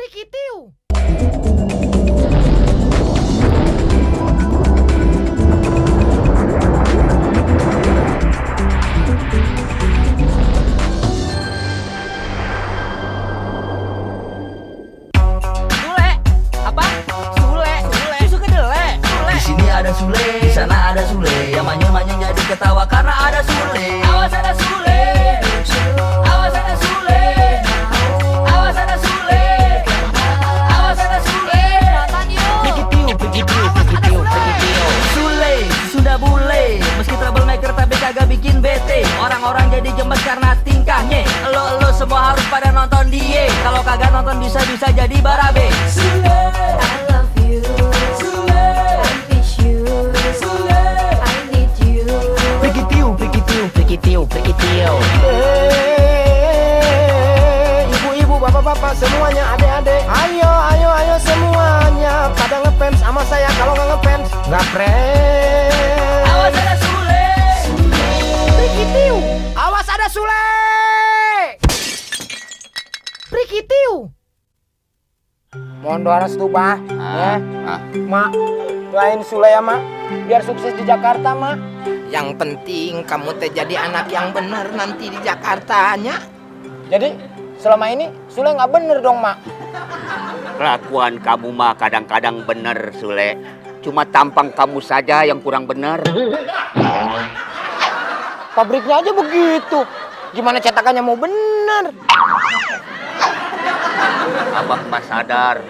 Prikitiu. Ada Sule, di sana ada Sule, yang manyung-manyung jadi ketawa karena ada Sule. Awas ada Sule, awas ada Sule, awas ada Sule, awas ada Sule. Prikitiu, prikitiu, prikitiu, prikitiu. Sule sudah bule, meski troublemaker tapi kagak bikin bete. Orang-orang jadi gemes karena tingkahnya. Lo semua harus pada nonton dia. Kalau kagak nonton bisa-bisa jadi barabe. Sule, I love you. Prikitiu. Ibu-ibu, bapak-bapak, semuanya, adik-adik, ayo semuanya pada ngefans sama saya. Kalau nggak ngefans, nggak friend. Awas ada Sule. Prikitiu. Awas ada Sule. Prikitiu. Mohon doa restu, Pak. Ya. Mak, doain Sule ya, Mak, biar sukses di Jakarta, Mak. Yang penting kamu teh jadi anak yang bener nanti di Jakartanya. Jadi selama ini Sule nggak bener dong, Mak. Kelakuan kamu mah kadang-kadang bener, Sule. Cuma tampang kamu saja yang kurang bener. Pabriknya aja begitu. Gimana cetakannya mau bener? Abah mah sadar,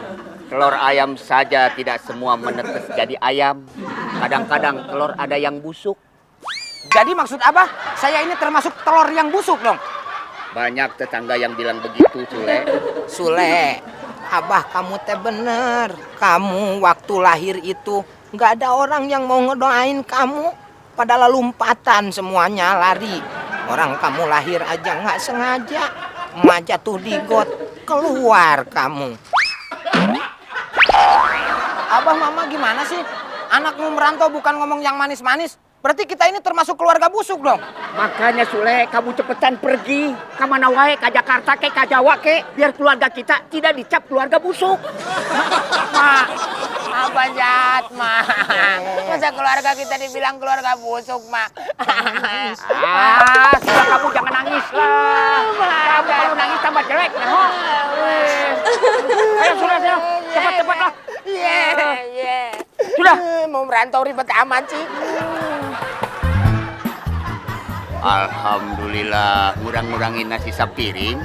telur ayam saja tidak semua menetes jadi ayam. Kadang-kadang telur ada yang busuk. Jadi maksud Abah, saya ini termasuk telur yang busuk dong? Banyak tetangga yang bilang begitu, Sule. Sule, Abah kamu teh bener. Kamu waktu lahir itu nggak ada orang yang mau ngedoain kamu. Pada lompatan semuanya lari. Orang kamu lahir aja nggak sengaja. Emak jatuh di got, keluar kamu. Abah mama gimana sih? Anakmu merantau bukan ngomong yang manis-manis. Berarti kita ini termasuk keluarga busuk dong. Makanya Sule, kamu cepetan pergi. Kamana wae, ke Jakarta ke Jawa ke, biar keluarga kita tidak dicap keluarga busuk. Mak, apa jahat, Mak? Masa keluarga kita dibilang keluarga busuk, Mak? Sudah kamu jangan nangis lah. Kamu kalau nangis tambah jelek. Ayo sudah, cepat lah. Iya. Sudah. Mau merantau ribet amat sih. Alhamdulillah, ngurang-ngurangin nasi sapiring.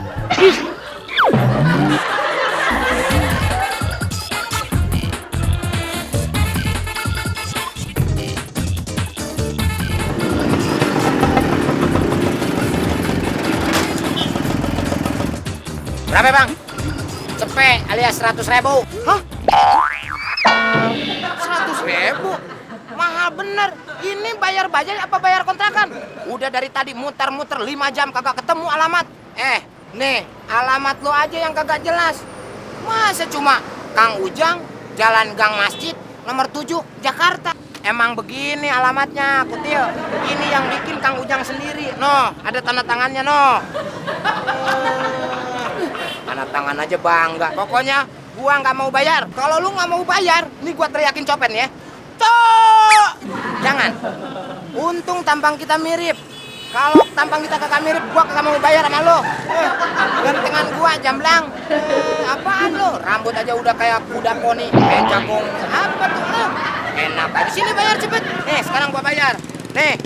Berapa, Bang? Cepet alias 100.000. Hah? 100.000? Mahal bener. Ini bayar bajaj apa bayar kontrakan? Udah dari tadi muter-muter 5 jam kagak ketemu alamat. Nih, alamat lo aja yang kagak jelas. Masa cuma Kang Ujang, Jalan Gang Masjid, nomor 7, Jakarta. Emang begini alamatnya, Kutil. Ini yang bikin Kang Ujang sendiri. Noh, ada tanda tangannya, noh. Tanda tangan aja bangga. Pokoknya gua nggak mau bayar. Kalau lu nggak mau bayar, nih gua teriakin copen ya. Cok! Jangan. Untung tampang kita mirip. Kalau tampang kita kagak mirip, gua kagak mau bayar sama lo. Gantengan gua jamblang. Apaan lo? Rambut aja udah kayak kuda poni. Jagung. Apa tuh lo? Enak aja. Sini bayar cepet. Sekarang gua bayar. Nih.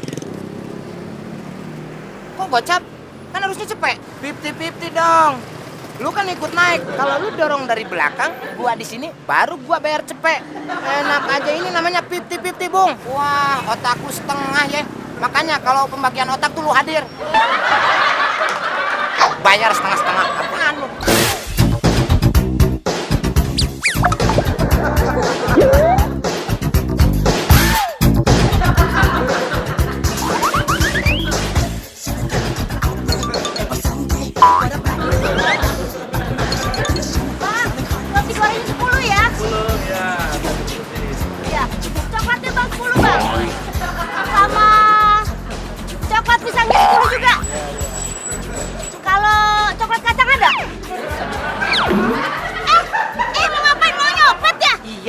Kok gocap? Kan harusnya cepet. 50-50 dong. Lu kan ikut naik. Kalau lu dorong dari belakang, gua di sini, baru gua bayar cepet. Enak aja, ini namanya 50-50, Bung. Wah, otakku setengah ya. Makanya kalau pembagian otak tuh lu hadir. Bayar setengah-setengah. Apaan lu?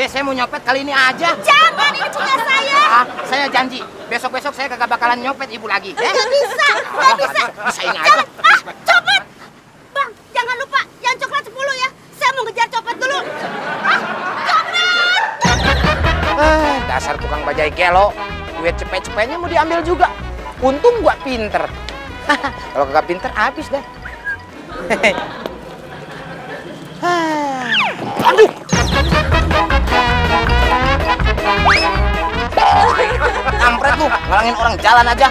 saya mau nyopet kali ini aja. Jangan, ini punya saya. Ah, saya janji, besok-besok saya kagak bakalan nyopet ibu lagi. Nggak bisa, nggak bisa. Bisa ini aja. Copet. Bang, jangan lupa yang coklat 10 ya. Saya mau ngejar copet dulu. Copet. Dasar tukang bajai gelo. Duit cepet-cepetnya mau diambil juga. Untung gua pinter. Kalau kagak pinter, habis dah. Aduh. Kampret lu, ngalangin orang jalan aja.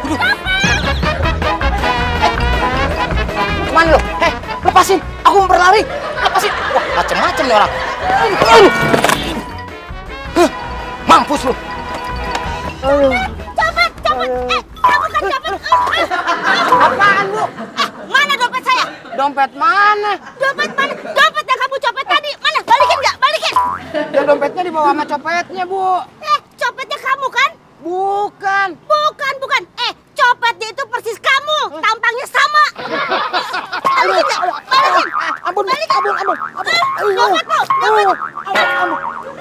Aduh. Kemana lu? Lepasin, aku mau berlari. Lepasin. Wah, macem-macem nih orang. Aduh. Mampus lu. Copet, copet. Kamu kan copet. Apaan lu? Mana dompet saya? Dompet mana? Dompet mana? Dompet yang kamu copet tadi. Mana? Balikin nggak? Balikin. Ya dompetnya dibawa sama copetnya, Bu. Copetnya kamu kan? Bukan. Bukan. Copetnya itu persis kamu. Tampangnya sama. Balikin nggak? Balikin. Ampun, Balikin. ampun. Dompetmu. Dompet.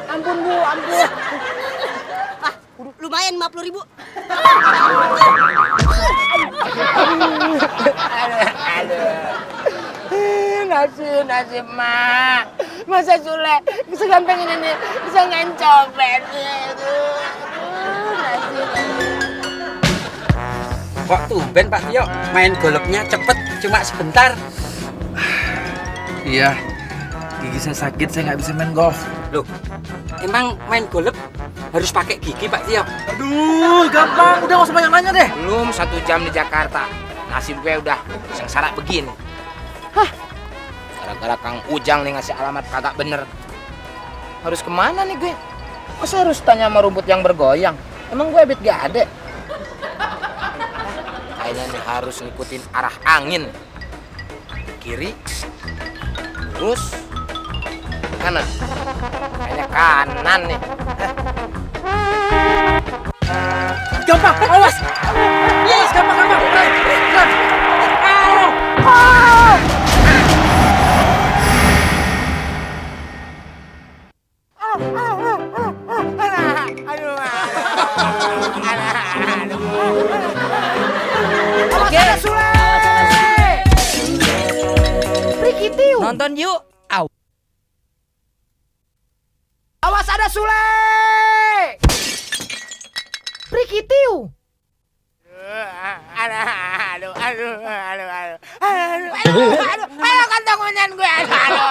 Ampun, Bu, ampun. Lumayan 50.000. Nasib, Mak. Masa Sule segampang ini bisa ngencopet. Nasib. Kok tumben Pak Tio main golfnya cepet cuma sebentar. Iya, gigi saya sakit, saya nggak bisa main golf. Loh, emang main golf harus pakai gigi Pak Tio? Aduh, gampang. Udah nggak usah banyak nanya deh. Belum 1 jam di Jakarta. Nasib gue udah sengsara begini. Gara-gara Kang Ujang nih ngasih alamat kagak bener. Harus kemana nih gue? Masa harus tanya sama rumput yang bergoyang? Emang gue habit gak ada? Kayaknya nih harus ngikutin arah angin. Kiri, terus kanan. Kayaknya kanan nih. Gampang, awas. Awas, gampang. Pelan. Oke. Prikitiu. Nonton yuk. Au. Awas ada Sule! Prikitiu. Aduh, kantong menyan gue, aduh.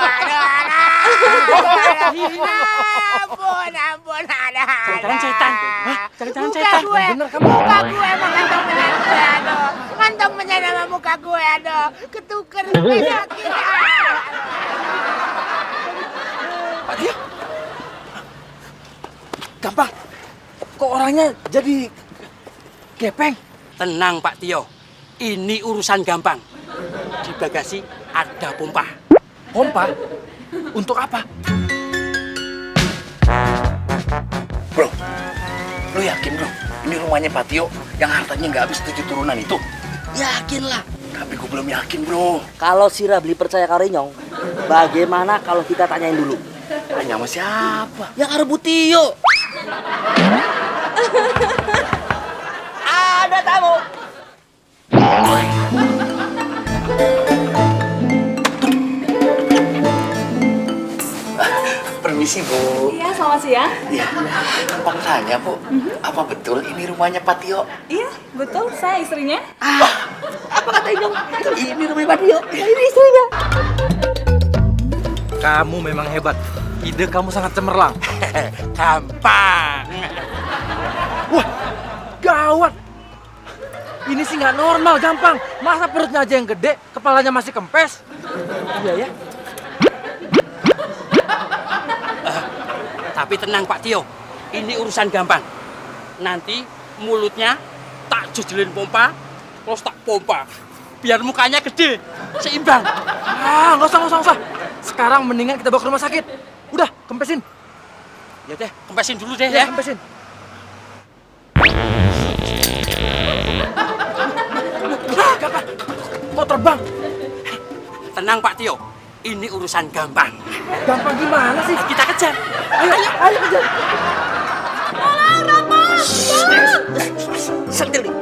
Ampun, ada. Jangan setan. Hah? Jangan Muka setan. gue, Bener kamu. muka gue emang kantong menyan gue, aduh. Kantong menyan sama muka gue, aduh. Ketuker gue sakit. Pak Tio. Gampang. Kok orangnya jadi gepeng? Tenang Pak Tio, ini urusan gampang. Di bagasi ada pompa. Pompa? Untuk apa? Bro, lu yakin bro? Ini rumahnya Pak Tio yang hartanya nggak habis 7 turunan itu? Yakin lah. Tapi gue belum yakin bro. Kalau si Rabli percaya Karinyong, bagaimana kalau kita tanyain dulu? Tanya sama siapa? Yang Arbu Tio. Ada tamu. Permisi bu. Iya, selamat siang. Iya. Bang tanya bu, apa betul ini rumahnya Pak Tio? Iya, betul. Saya istrinya. Apa kata Inyong? Ini rumah Pak Tio. Ini istrinya. Kamu memang hebat. Ide kamu sangat cemerlang. Gampang. Wah, gawat. Ini sih nggak normal, gampang. Masa perutnya aja yang gede, kepalanya masih kempes? Iya ya. Tapi tenang Pak Tio, ini urusan gampang. Nanti mulutnya tak jejelin pompa, terus tak pompa. Biar mukanya gede, seimbang. Ah, nggak usah. Sekarang mendingan kita bawa ke rumah sakit. Udah, kempesin. Ya deh, kempesin dulu deh Ya, ya. kempesin. Gampang. Mau terbang. Tenang Pak Tio, Ini urusan gampang. Gampang gimana sih? Kita kejar. Ayo kejar. Sentil nih.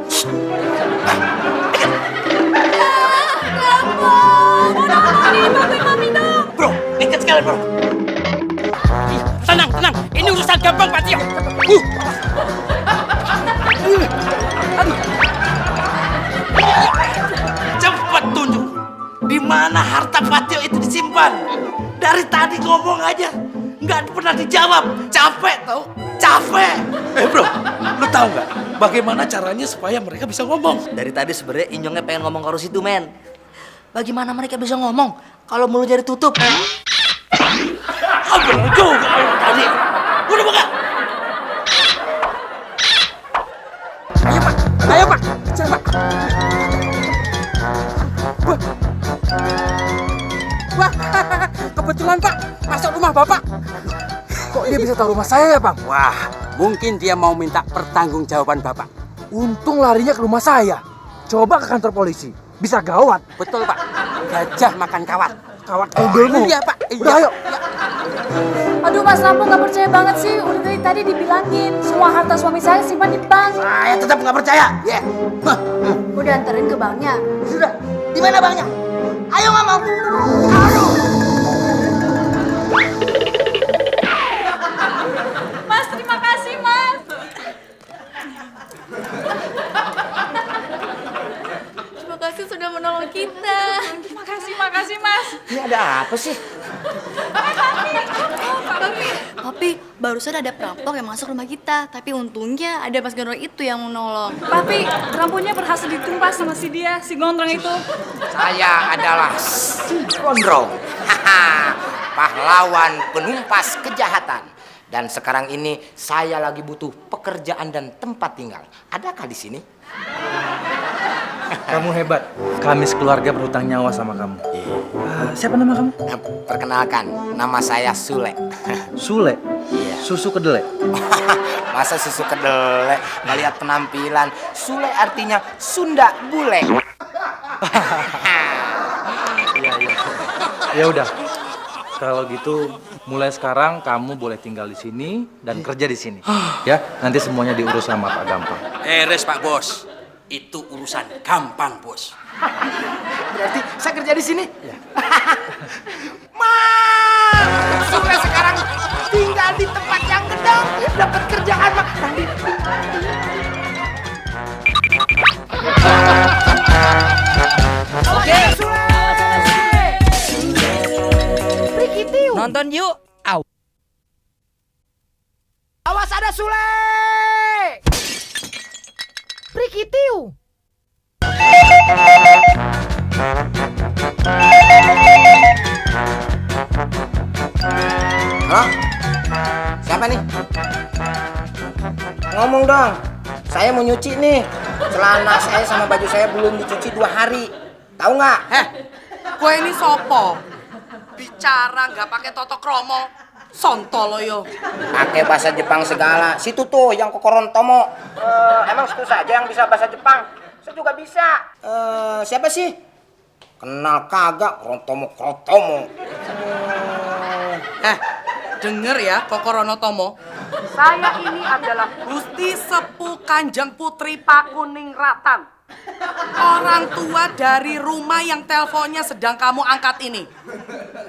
Bro, dekat sekali bro. Tenang, tenang. Ini urusan gampang Pak Tio. Cepat tunjuk. Di mana harta Pak Tio itu disimpan? Dari tadi ngomong aja, nggak pernah dijawab. Capek tau? Capek. Bro, lu tahu nggak bagaimana caranya supaya mereka bisa ngomong? Dari tadi sebenarnya Inyongnya pengen ngomong ke Rus itu, men. Bagaimana mereka bisa ngomong kalau mulutnya ditutup? Bener juga tadi. Udah buka. Ayo Pak, kejar Pak. Wah, kebetulan Pak, masuk rumah Bapak. Kok dia bisa tahu rumah saya ya, Bang? Wah, mungkin dia mau minta pertanggungjawaban Bapak. Untung larinya ke rumah saya. Coba ke kantor polisi. Bisa gawat. Betul Pak, gajah makan kawat. Kawat kudelmu. Iya Pak, iya. Udah ayo. Aduh Mas Lampung nggak percaya banget sih. Udah dari tadi dibilangin semua harta suami saya simpan di bank. Saya tetap nggak percaya. Ya. Udah anterin ke banknya. Sudah. Di mana banknya? Ayo ngomong. Mas, terima kasih Mas. Terima kasih sudah menolong kita. Makasih Mas. Ini ada apa sih? Papi, barusan ada perampok yang masuk rumah kita. Tapi untungnya ada Mas Gondrong itu yang menolong. Papi, perampoknya berhasil ditumpas sama si Gondrong itu. Saya adalah si Gondrong. Pahlawan penumpas kejahatan. Dan sekarang ini saya lagi butuh pekerjaan dan tempat tinggal. Adakah di sini? Kamu hebat. Kami sekeluarga berhutang nyawa sama kamu. Siapa nama kamu? Nah, perkenalkan, nama saya Sule. Sule. Iya. Susu kedelai. Masa susu kedelai? Nggak lihat penampilan. Sule artinya Sunda bule. Iya. Ya udah. Kalau gitu, mulai sekarang kamu boleh tinggal di sini dan kerja di sini. Ya, nanti semuanya diurus sama Pak Gampang. Res Pak Bos, itu urusan gampang Bos. Berarti saya kerja di sini? Ya. Mas, Sule sekarang tinggal di tempat yang gedong, dapat kerjaan mah. Oke, Sule. Nonton yuk. Awas ada Sule. Prikitiu. Halo? Siapa nih? Ngomong dong. Saya mau nyuci nih. Celana saya sama baju saya belum dicuci 2 hari. Tahu nggak? Gue ini sopo. Bicara nggak pakai toto kromo. Sontolo yo. Pakai bahasa Jepang segala. Situ tuh yang kokorontomo. Emang situ saja yang bisa bahasa Jepang? Saya juga bisa. Siapa sih? Kenal kagak Krotomo. Denger ya Kokorono Tomo. Saya ini adalah Gusti Sepuh Kanjeng Putri Pakuning Ratan. Orang tua dari rumah yang teleponnya sedang kamu angkat ini.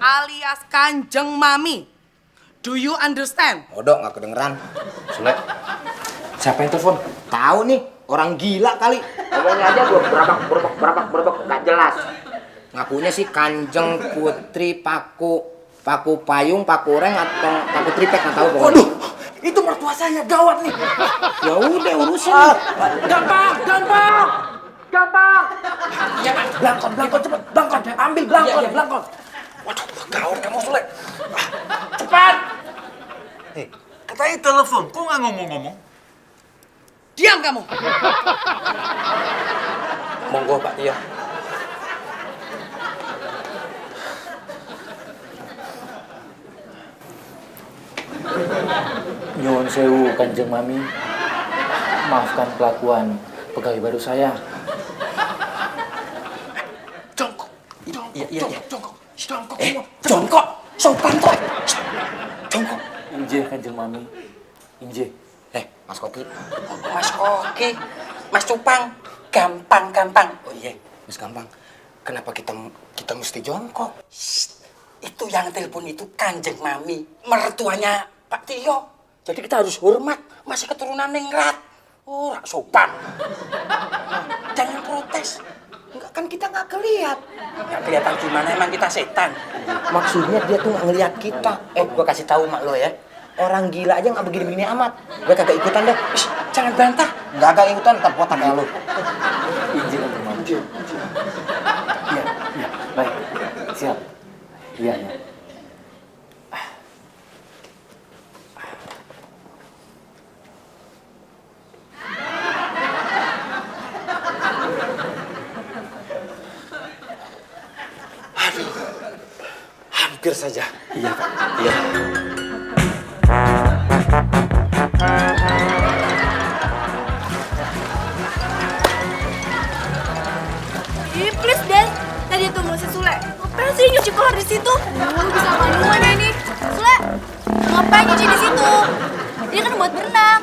Alias Kanjeng Mami. Do you understand? Bodoh, nggak kedengeran. Sule, siapa yang telepon? Tahu nih, orang gila kali. Ngomongnya aja gue berabak, nggak jelas. Ngakunya sih Kanjeng Putri Paku Payung, Paku Reng atau Paku Tripek, nggak tahu pokoknya. Waduh, itu mertua saya gawat nih. Ya udah urusin. Gampang. Iya Pak. Belangkon cepet, belangkon. Ambil belangkon. Waduh, gawat kamu Sule. Cepat. Katanya telepon, kok nggak ngomong-ngomong? Diam kamu. Monggo Pak Tio. Nyuwun sewu Kanjeng Mami. Maafkan kelakuan pegawai baru saya. Jongkok. Iya. Jongkok. Jongkok. Jongkok. Sopan kok. Jongkok. Inje Kanjeng Mami. Inje. Mas Koki. Mas Koki. Mas Cupang. Gampang. Oh iya. Mas Gampang. Kenapa kita mesti jongkok? Itu yang telepon itu Kanjeng Mami, mertuanya Pak Tio. Jadi kita harus hormat, masih keturunan ningrat. Oh, rak sopan. Jangan protes. Enggak, kan kita nggak kelihat. Nggak kelihatan gimana, emang kita setan. Maksudnya dia tuh nggak ngelihat kita. Gua kasih tahu mak lo ya. Orang gila aja nggak begini-begini amat. Gue kagak ikutan deh. Jangan bantah. Nggak ikutan, ntar potak ya lo. Inje Kanjeng Mami. Iya. Baik. Siap. Iya. Hampir saja. Iya, Pak. Iya. Please, Den. Tadi tuh mau si Sule. Ngapain sih nyuci kolor di situ? Bisa mana ini? Sule, ngapain nyuci di situ? Dia kan buat berenang.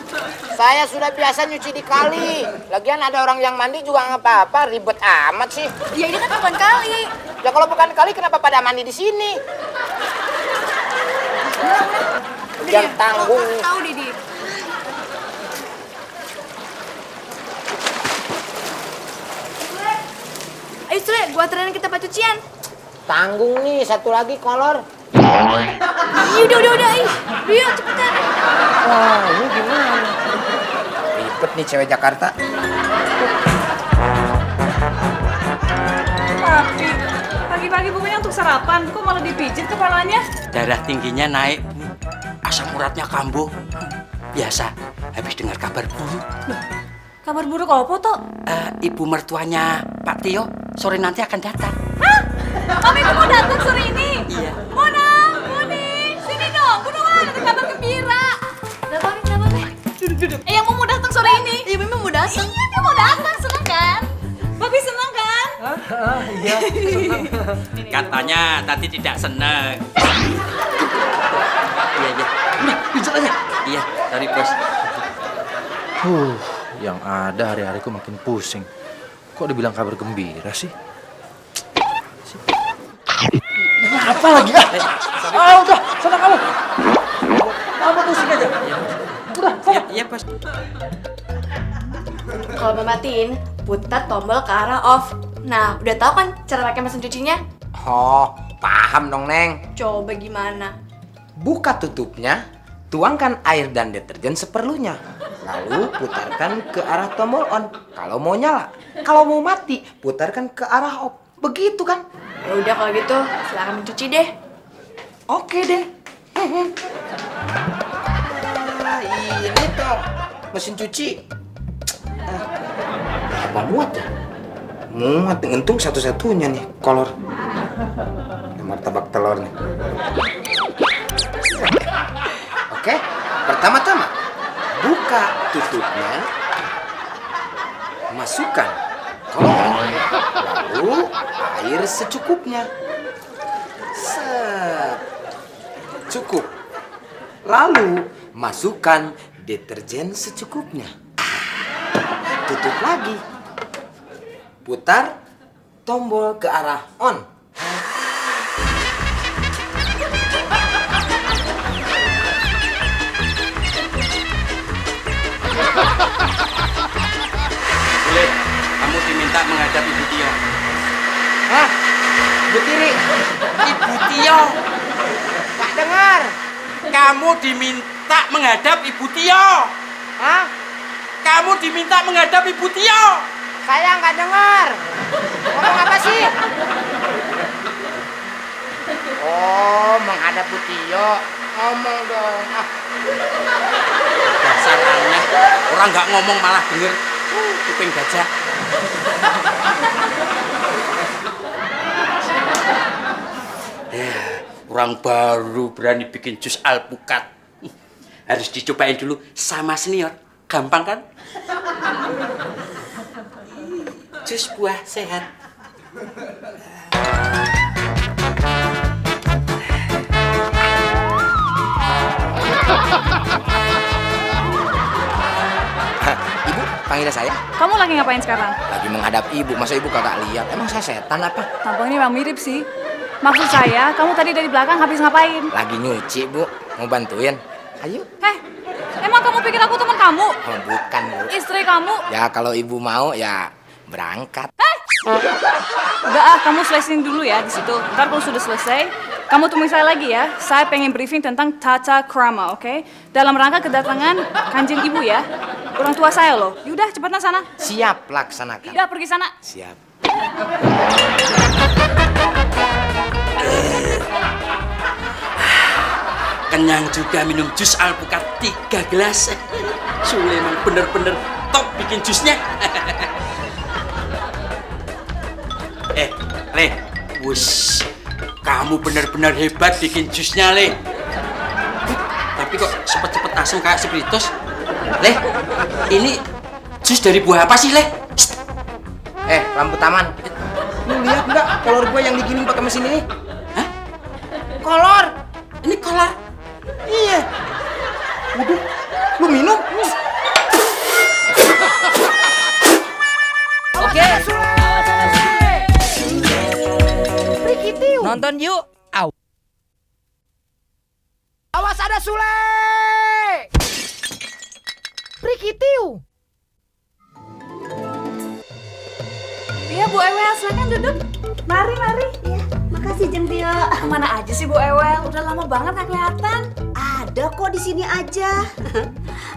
Saya sudah biasa nyuci di kali. Lagian ada orang yang mandi juga nggak apa-apa, ribet amat sih. Ya ini kan bukan kali. Ya kalau bukan kali kenapa pada mandi di sini? Yang tanggung. Tahu Didi. Ayo Sule, gua anterin ke tempat cucian. Tanggung nih, satu lagi kolor. Iya udah. Iya cepetan. Wah, ini gimana? Ribet nih cewek Jakarta. Papi, pagi-pagi bukannya untuk sarapan, kok malah dipijit kepalanya? Darah tingginya naik, asam uratnya kambuh. Biasa, habis dengar kabar buruk. Kabar buruk apa toh? Ibu mertuanya Pak Tio sore nanti akan datang. Hah? Mami mau datang sore ini? Iya. Mona, Moni, sini dong, buruan, ada kabar gembira. Duduk. Yang mau datang sore ini? Iya, memang mau datang. Iya, dia mau datang, seneng kan? Papi seneng kan? Iya, senang. Katanya tadi tidak senang. Iya. Udah, pijat aja. Iya, sorry bos. Yang ada hari-hariku makin pusing. Kok dibilang kabar gembira sih? Apa lagi? Udah, sana kamu. Kamu pusing aja. Udah, sana. Iya, bos. Kalau mau matiin, putar tombol ke arah off. Nah, udah tahu kan cara pakai mesin cucinya? Oh, paham dong, Neng. Coba gimana? Buka tutupnya, tuangkan air dan deterjen seperlunya. Lalu putarkan ke arah tombol on kalau mau nyala. Kalau mau mati, putarkan ke arah off. Begitu kan? Ya udah kalau gitu, silakan mencuci deh. Oke deh. Ini tuh mesin cuci. Apa muat ya? Muat, untung satu-satunya nih kolor. Martabak telur nih. Oke, pertama-tama buka tutupnya, masukkan kolor, lalu air secukupnya. Cukup. Lalu masukkan deterjen secukupnya. Tutup lagi. Putar tombol ke arah on. Boleh, kamu diminta menghadap Ibu Tio. Hah? Bu Tiri? Ibu Tio, Pak dengar. kamu diminta menghadap Ibu Tio. Hah? Kamu diminta menghadap Ibu Tio. Saya nggak dengar. Ngomong apa sih? Oh, menghadap Bu Tio. Ngomong dong. Dasar aneh, orang nggak ngomong malah denger. Kuping gajah. Orang baru berani bikin jus alpukat. Harus dicobain dulu sama senior. Gampang kan? Jus buah sehat. Ibu, panggil saya. Kamu lagi ngapain sekarang? Lagi menghadap ibu, masa ibu kagak lihat? Emang saya setan apa? Tampangnya memang mirip sih. Maksud saya, kamu tadi dari belakang habis ngapain? Lagi nyuci, Bu. Mau bantuin? Ayo. Emang kamu pikir aku teman kamu? Oh, bukan, Bu. Istri kamu? Ya, kalau ibu mau, ya berangkat. Udah kamu selesaiin dulu ya di situ. Ntar kalau sudah selesai, kamu temui saya lagi ya. Saya pengen briefing tentang tata krama, oke? Dalam rangka kedatangan kanjeng ibu ya. Orang tua saya loh. Yaudah, cepatnya sana. Siap, laksanakan. Udah, pergi sana. Siap. Kenyang juga minum jus alpukat 3 gelas. Sule emang bener-bener top bikin jusnya. Le, wush, kamu bener-bener hebat bikin jusnya, Le. Tapi kok cepet-cepet asem kayak Spiritus? Le, ini jus dari buah apa sih, Le? Lampu taman. Lu lihat nggak kolor gue yang digiling pakai mesin ini? Hah? Kolor. Ini kolor? Iya. Waduh, lu minum? Oke. Nonton yuk. Awas ada Sule. Prikitiu. Iya, Bu Ewel, silakan duduk. Mari. Iya, makasih Jeng Tio. Kemana aja sih Bu Ewel? Udah lama banget nggak kelihatan. Ada kok di sini aja.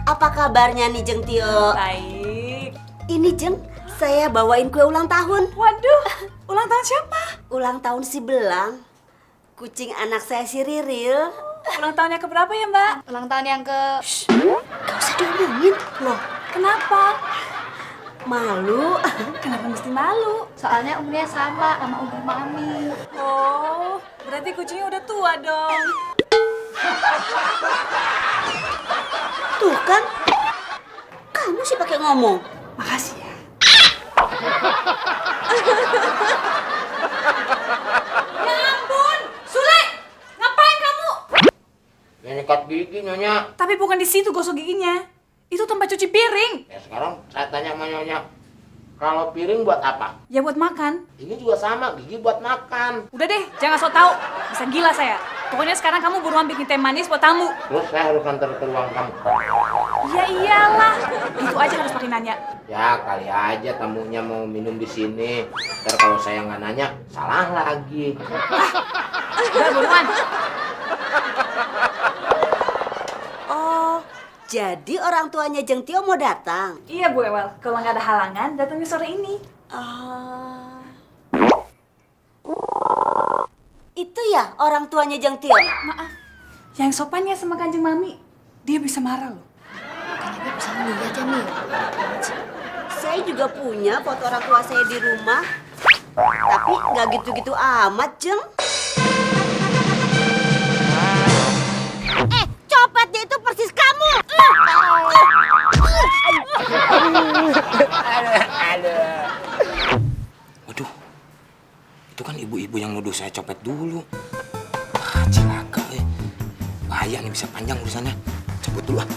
Apa kabarnya nih Jeng Tio? Baik. Ini Jeng, saya bawain kue ulang tahun. Waduh, ulang tahun siapa? Ulang tahun si Belang. Kucing anak saya si Riril. Ulang tahunnya keberapa ya, Mbak? Ulang tahun yang ke... Gak usah diomongin. Loh, Kenapa? malu. Kenapa mesti malu? Soalnya umurnya sama umur Mami. Oh, berarti kucingnya udah tua dong. Tuh kan, kamu sih pakai ngomong. Makasih ya. Ya ampun, Sule, ngapain kamu? Ya nyekat gigi, Nyonya. Tapi bukan di situ gosok giginya. Itu tempat cuci piring. Ya sekarang saya tanya sama Nyonya. Kalau piring buat apa? Ya buat makan. Ini juga sama, gigi buat makan. Udah deh, jangan sok tahu. Bisa gila saya. Pokoknya sekarang kamu buruan bikin teh manis buat tamu. Terus saya harus antar ke ruang tamu. Ya iyalah. Gitu aja harus pakai nanya. Ya kali aja tamunya mau minum di sini. Ntar kalau saya nggak nanya, salah lagi. Udah buruan. Oh, jadi orang tuanya Jeng Tio mau datang? Iya Bu Ewel, kalau nggak ada halangan, datangnya sore ini. Itu ya orang tuanya Jeng Tio? Maaf, yang sopannya sama Kanjeng Mami, dia bisa marah loh. Kayaknya bisa ngeliat ya, Mil. Saya juga punya foto orang tua saya di rumah. Tapi nggak gitu-gitu amat, Jeng. Copetnya itu persis kamu. Waduh, itu kan ibu-ibu yang nuduh saya copet dulu. Wah, cilaka bahaya nih, bisa panjang urusannya. Cabut dulu ah.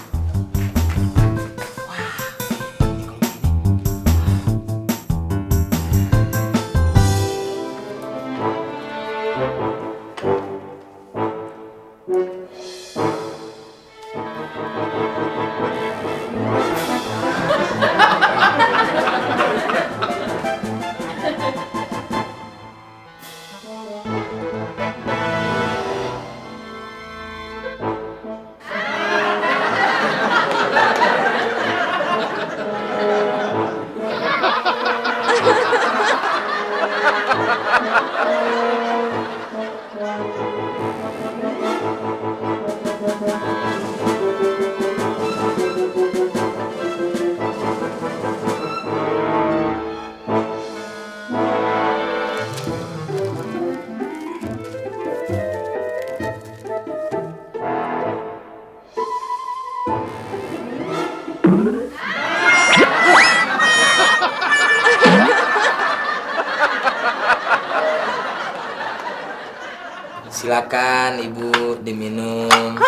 Silakan Ibu diminum.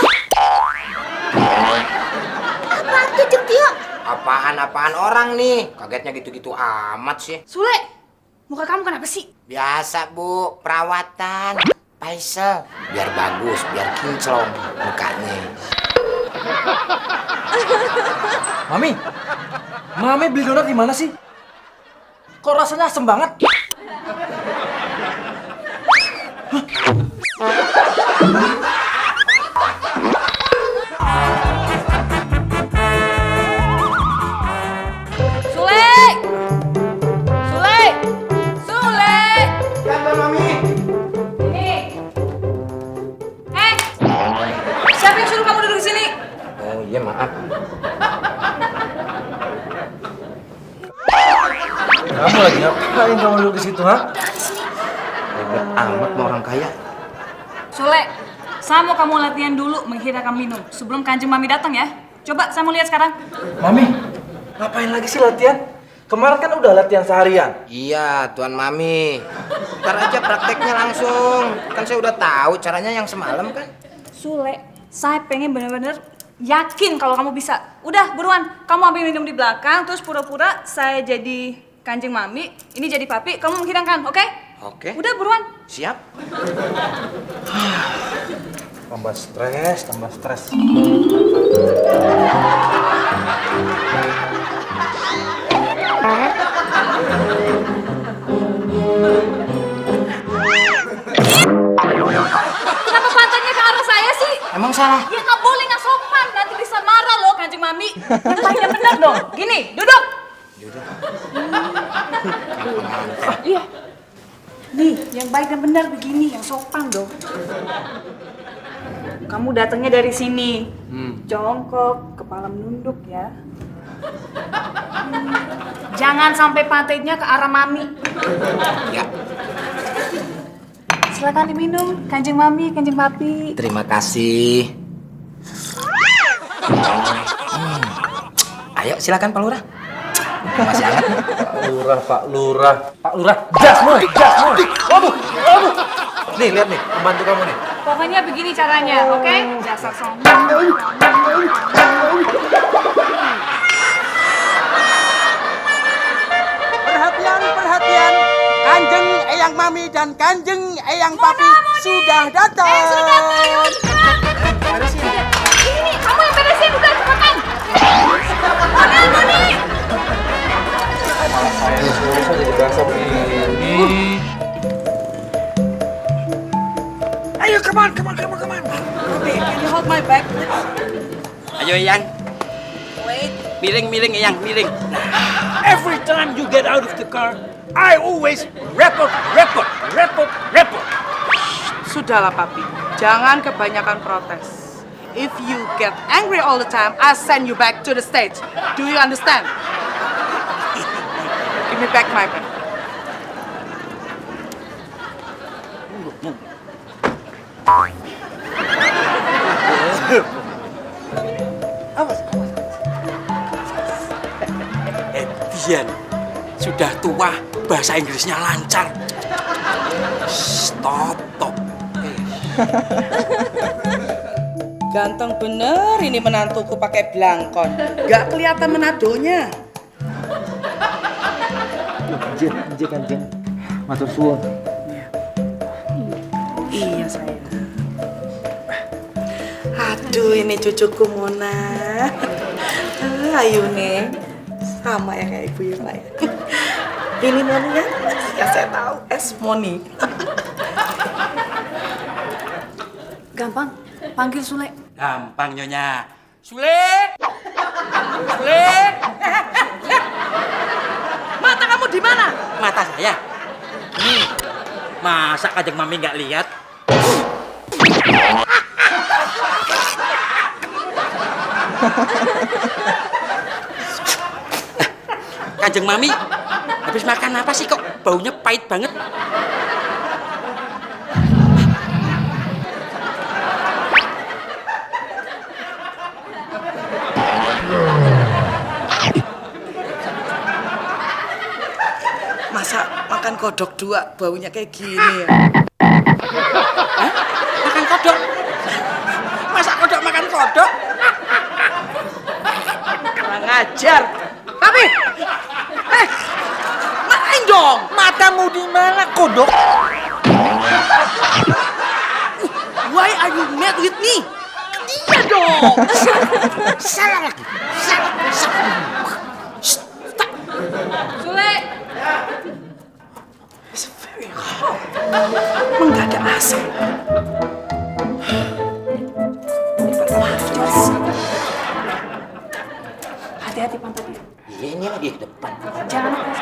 Apaan tuh, Cuk Tio? Apaan orang nih? Kagetnya gitu-gitu amat sih. Sule, muka kamu kenapa sih? Biasa, Bu. Perawatan. Faisal. Biar bagus, biar kinclong mukanya. Mami beli donat di mana sih? Kok rasanya asem banget? Sule! Sule! Sule! Siapa, Mami? Ini. Siapa yang suruh kamu duduk di sini? Oh iya, maaf. Kamu lagi ngapain kamu duduk di situ, ha? Hebat amat mau orang kaya. Sule, saya mau kamu latihan dulu menghidangkan minum sebelum Kanjeng Mami datang ya. Coba saya mau lihat sekarang. Mami, ngapain lagi sih latihan? Kemarin kan udah latihan seharian. Iya, Tuan Mami. Ntar aja prakteknya langsung. Kan saya udah tahu caranya yang semalam kan. Sule, saya pengen bener-bener yakin kalau kamu bisa. Udah, buruan. Kamu ambil minum di belakang, terus pura-pura saya jadi Kanjeng Mami, ini jadi papi, kamu menghidangkan, oke? Oke. Udah, buruan. Siap. Tambah stres. Kenapa pantatnya ke arah saya sih? Emang salah? Ya nggak boleh, nggak sopan. Nanti bisa marah loh Kanjeng Mami. Yang baiknya benar dong. Gini, duduk. Iya. Nih, yang baik dan benar begini, yang sopan dong. Kamu datangnya dari sini. Jongkok, kepala menunduk ya. Jangan sampai pantatnya ke arah Mami. Ya. Silakan diminum, Kanjeng Mami, Kanjeng Papi. Terima kasih. Ayo silakan Pak Lurah. Masih hangat. Pak Lurah. Jasmu. Waduh. Nih, lihat nih, pembantu kamu nih. Pokoknya begini caranya, oke? Dasar sombong. Perhatian. Kanjeng Eyang Mami dan Kanjeng Eyang Papi sudah datang. Sudah datang. Ini, kamu yang beresin, udah cepetan. Moni. Saya jadi berasa begini. Ayo, come on. Papi, can you hold my bag, please? Ayo, Eyang. Wait. Miring, Eyang, miring. Every time you get out of the car, I always repot. Sudahlah, Papi. Jangan kebanyakan protes. If you get angry all the time, I'll send you back to the stage. Do you understand? Give me back my bag. Dian, sudah tua, bahasa Inggrisnya lancar. Stop. Ganteng bener ini menantuku pakai blangkon. Gak kelihatan menadonya. Kanjeng. Matur suwun. Iya sayang. Aduh ini cucuku Mona. Ayu nih. Sama ya kayak ibu yang lain. Ini Moni ya? Ya saya tahu. Moni. Gampang, panggil Sule. Gampang, Nyonya. Sule! Mata kamu di mana? Mata saya. Masa Kanjeng Mami nggak lihat? Kanjeng Mami, habis makan apa sih kok baunya pahit banget? Masa makan kodok dua baunya kayak gini ya? Hah? Makan kodok? Masa kodok makan kodok? ngajar. Tapi, main dong. Matamu di mana, kodok? Why are you mad with me? Dia dong. Salah lagi. Salah. Sule. Menggada asam. Hati-hati pantatnya. Iya, ini lagi ke depan. Jangan apa.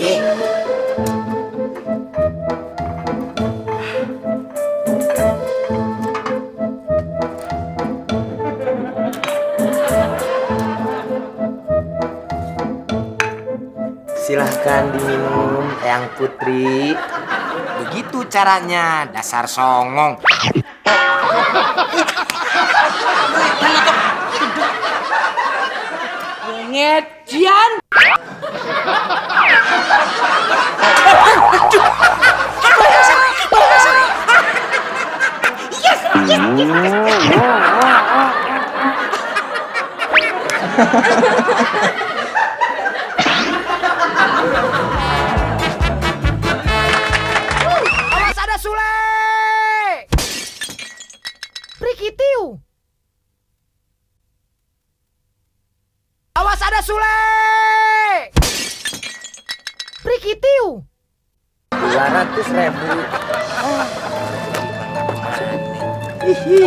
Iya. Silahkan diminum, Eyang Putri. Begitu caranya, dasar songong. Ngedian. Awas ada Sule! Prikitiu! Awas ada Sule! Prikitiu! 200.000. Hihi.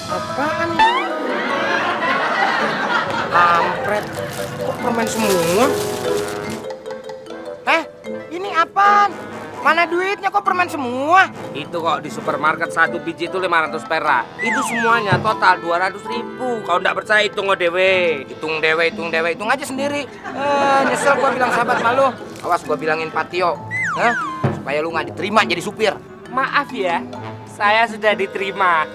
Apaan ini? Kampret, kok permen semua? Ini apaan? Mana duitnya kok permen semua? Itu kok di supermarket satu biji itu 500 perak. Itu semuanya total 200.000. Kalau nggak percaya hitung dewe. Hitung aja sendiri. Nyesel gua bilang sahabat malu. Awas gua bilangin Patio, supaya lu nggak diterima jadi supir. Maaf ya, saya sudah diterima.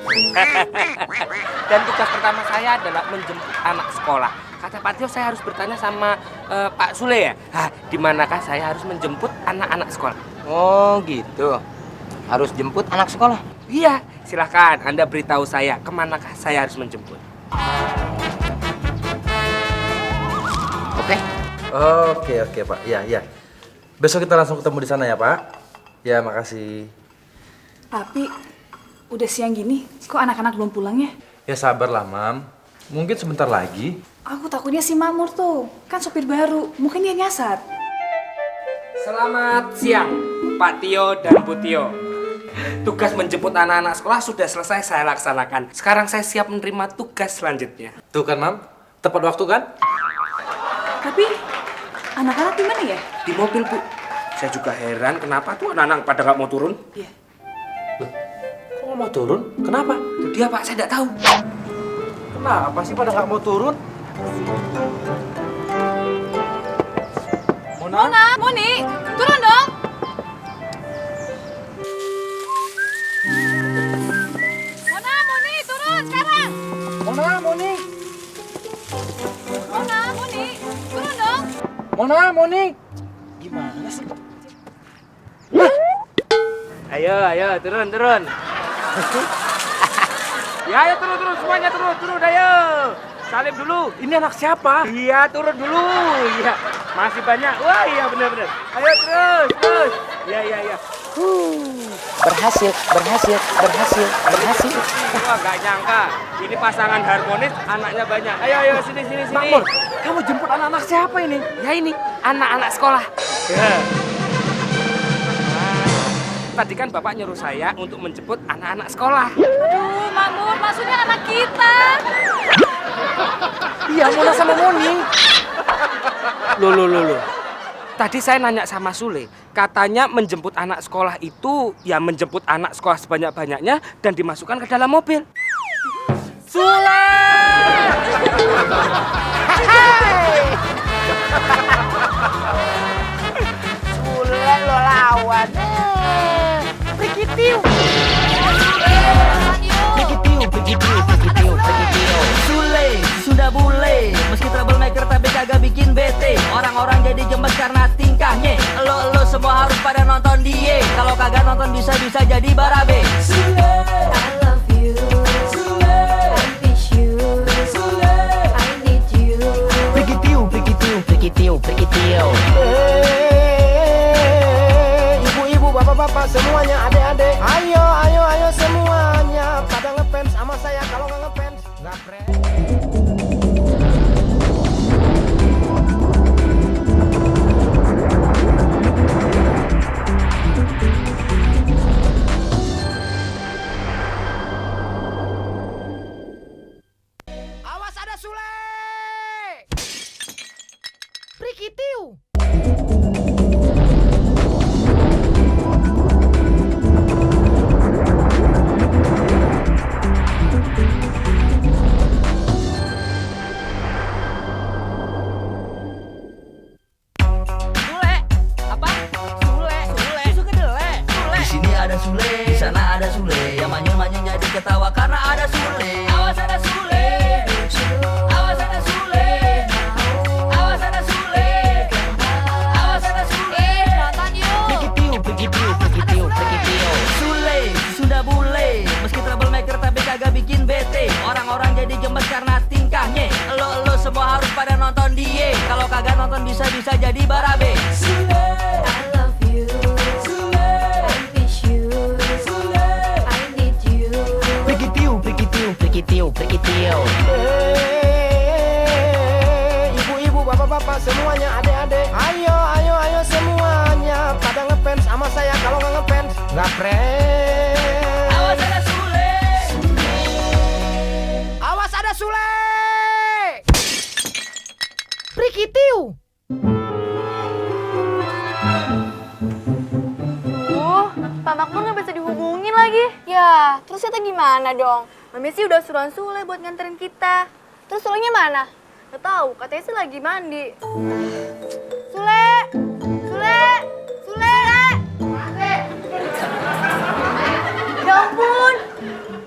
Dan tugas pertama saya adalah menjemput anak sekolah. Kata Pak Tio, saya harus bertanya sama Pak Sule ya. Di manakah saya harus menjemput anak-anak sekolah? Oh gitu. Harus jemput anak sekolah? Iya, silahkan Anda beritahu saya kemanakah saya harus menjemput. Oke Pak. Ya. Besok kita langsung ketemu di sana ya Pak. Ya makasih. Tapi udah siang gini, kok anak-anak belum pulang ya? Ya sabarlah Mam. Mungkin sebentar lagi. Aku takutnya si Mamur tuh, kan sopir baru, mungkin dia nyasar. Selamat siang, Pak Tio dan Bu Tio. Tugas menjemput anak-anak sekolah sudah selesai saya laksanakan. Sekarang saya siap menerima tugas selanjutnya. Tuh kan Mam, tepat waktu kan? Tapi anak-anak di mana ya? Di mobil Bu. Saya juga heran kenapa tuh anak-anak pada nggak mau turun. Iya. Kok nggak mau turun? Kenapa? Itu dia Pak, saya nggak tahu. Kenapa sih pada nggak mau turun? Mona, Moni, turun dong. Mona, Moni, turun sekarang. Mona, Moni. Mona, Moni, turun dong. Mona, Moni. Gimana sih? Ayo, turun. Ya, ayo turun, semuanya turun, ayo. Salim dulu. Ini anak siapa? Iya, turun dulu. Iya, masih banyak. Wah, iya benar. Ayo terus. Iya. Berhasil. Wah, gak nyangka. Ini pasangan harmonis, anaknya banyak. Ayo, sini. Makmur, kamu jemput anak-anak siapa ini? Ya ini, anak-anak sekolah. Ya. Tadi kan Bapak nyuruh saya untuk menjemput anak-anak sekolah. Aduh, Makmur, maksudnya anak kita. Iya, Mona sama Moni. Loh. Tadi saya nanya sama Sule, katanya menjemput anak sekolah itu ya menjemput anak sekolah sebanyak-banyaknya dan dimasukkan ke dalam mobil. Sule! Sule lo lawan. Prikitiu. Sule, sudah bule. Meski troublemaker tapi kagak bikin bete. Orang-orang jadi gemes karena tingkahnya. Lo semua harus pada nonton dia. Kalau kagak nonton bisa jadi barabe. Sule. Prikitiu. Di sini ada Sule, di sana ada Sule. Yang manyun-manyun jadi ketawa karena ada Sule. Awas ada Sule, awas ada Sule, awas ada Sule, awas ada Sule. Nonton yuk. Prikitiu. Sule sudah bule, meski troublemaker tapi kagak bikin bete. Orang-orang jadi gemes karena tingkahnya. Lo semua harus pada nonton dia. Kalau kagak nonton bisa-bisa jadi barabe. Sule, I love you. I miss you. I need you. Prikitiu. Ibu-ibu, bapak-bapak, semuanya, adik-adik. Ayo semuanya pada ngefans sama saya. Kalau nggak ngefans, nggak friend. awas ada Sule. Awas ada Sule. Prikitiu. Pak Makmur nggak bisa dihubungin lagi. Ya, terus kita gimana dong? Mami sih udah suruhan Sule buat nganterin kita. Terus Sulenya mana? Gak tahu, katanya sih lagi mandi. Sule! Ya ampun,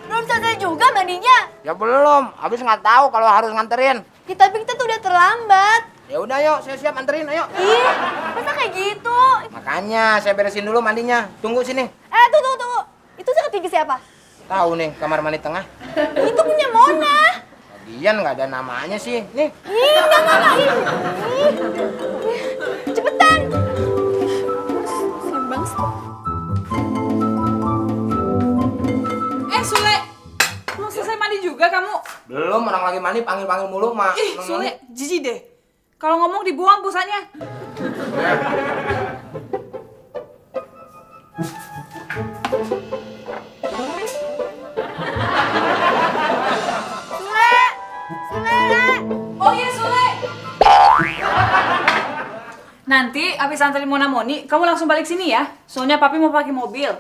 belum selesai juga mandinya. Ya belum, habis nggak tahu kalau harus nganterin. Ya, tapi kita tuh udah terlambat. Ya udah yuk, saya siap anterin, ayo. Ih, masa kayak gitu? Makanya saya beresin dulu mandinya. Tunggu sini. Tunggu. Itu sekat tinggi siapa? Tahu nih, kamar mandi tengah. Itu punya Mona. Lagian nggak ada namanya sih. Nih. Ih, enggak. Ih. Cepetan. Sembang sih. Sule, belum selesai mandi juga kamu? Belum, orang lagi mandi panggil-panggil mulu, Mak. Ih, Sule, jijik deh. Kalau ngomong dibuang pulsanya. Oh iya, Sule. Nanti abis anterin Mona Moni, kamu langsung balik sini ya. Soalnya papi mau pakai mobil.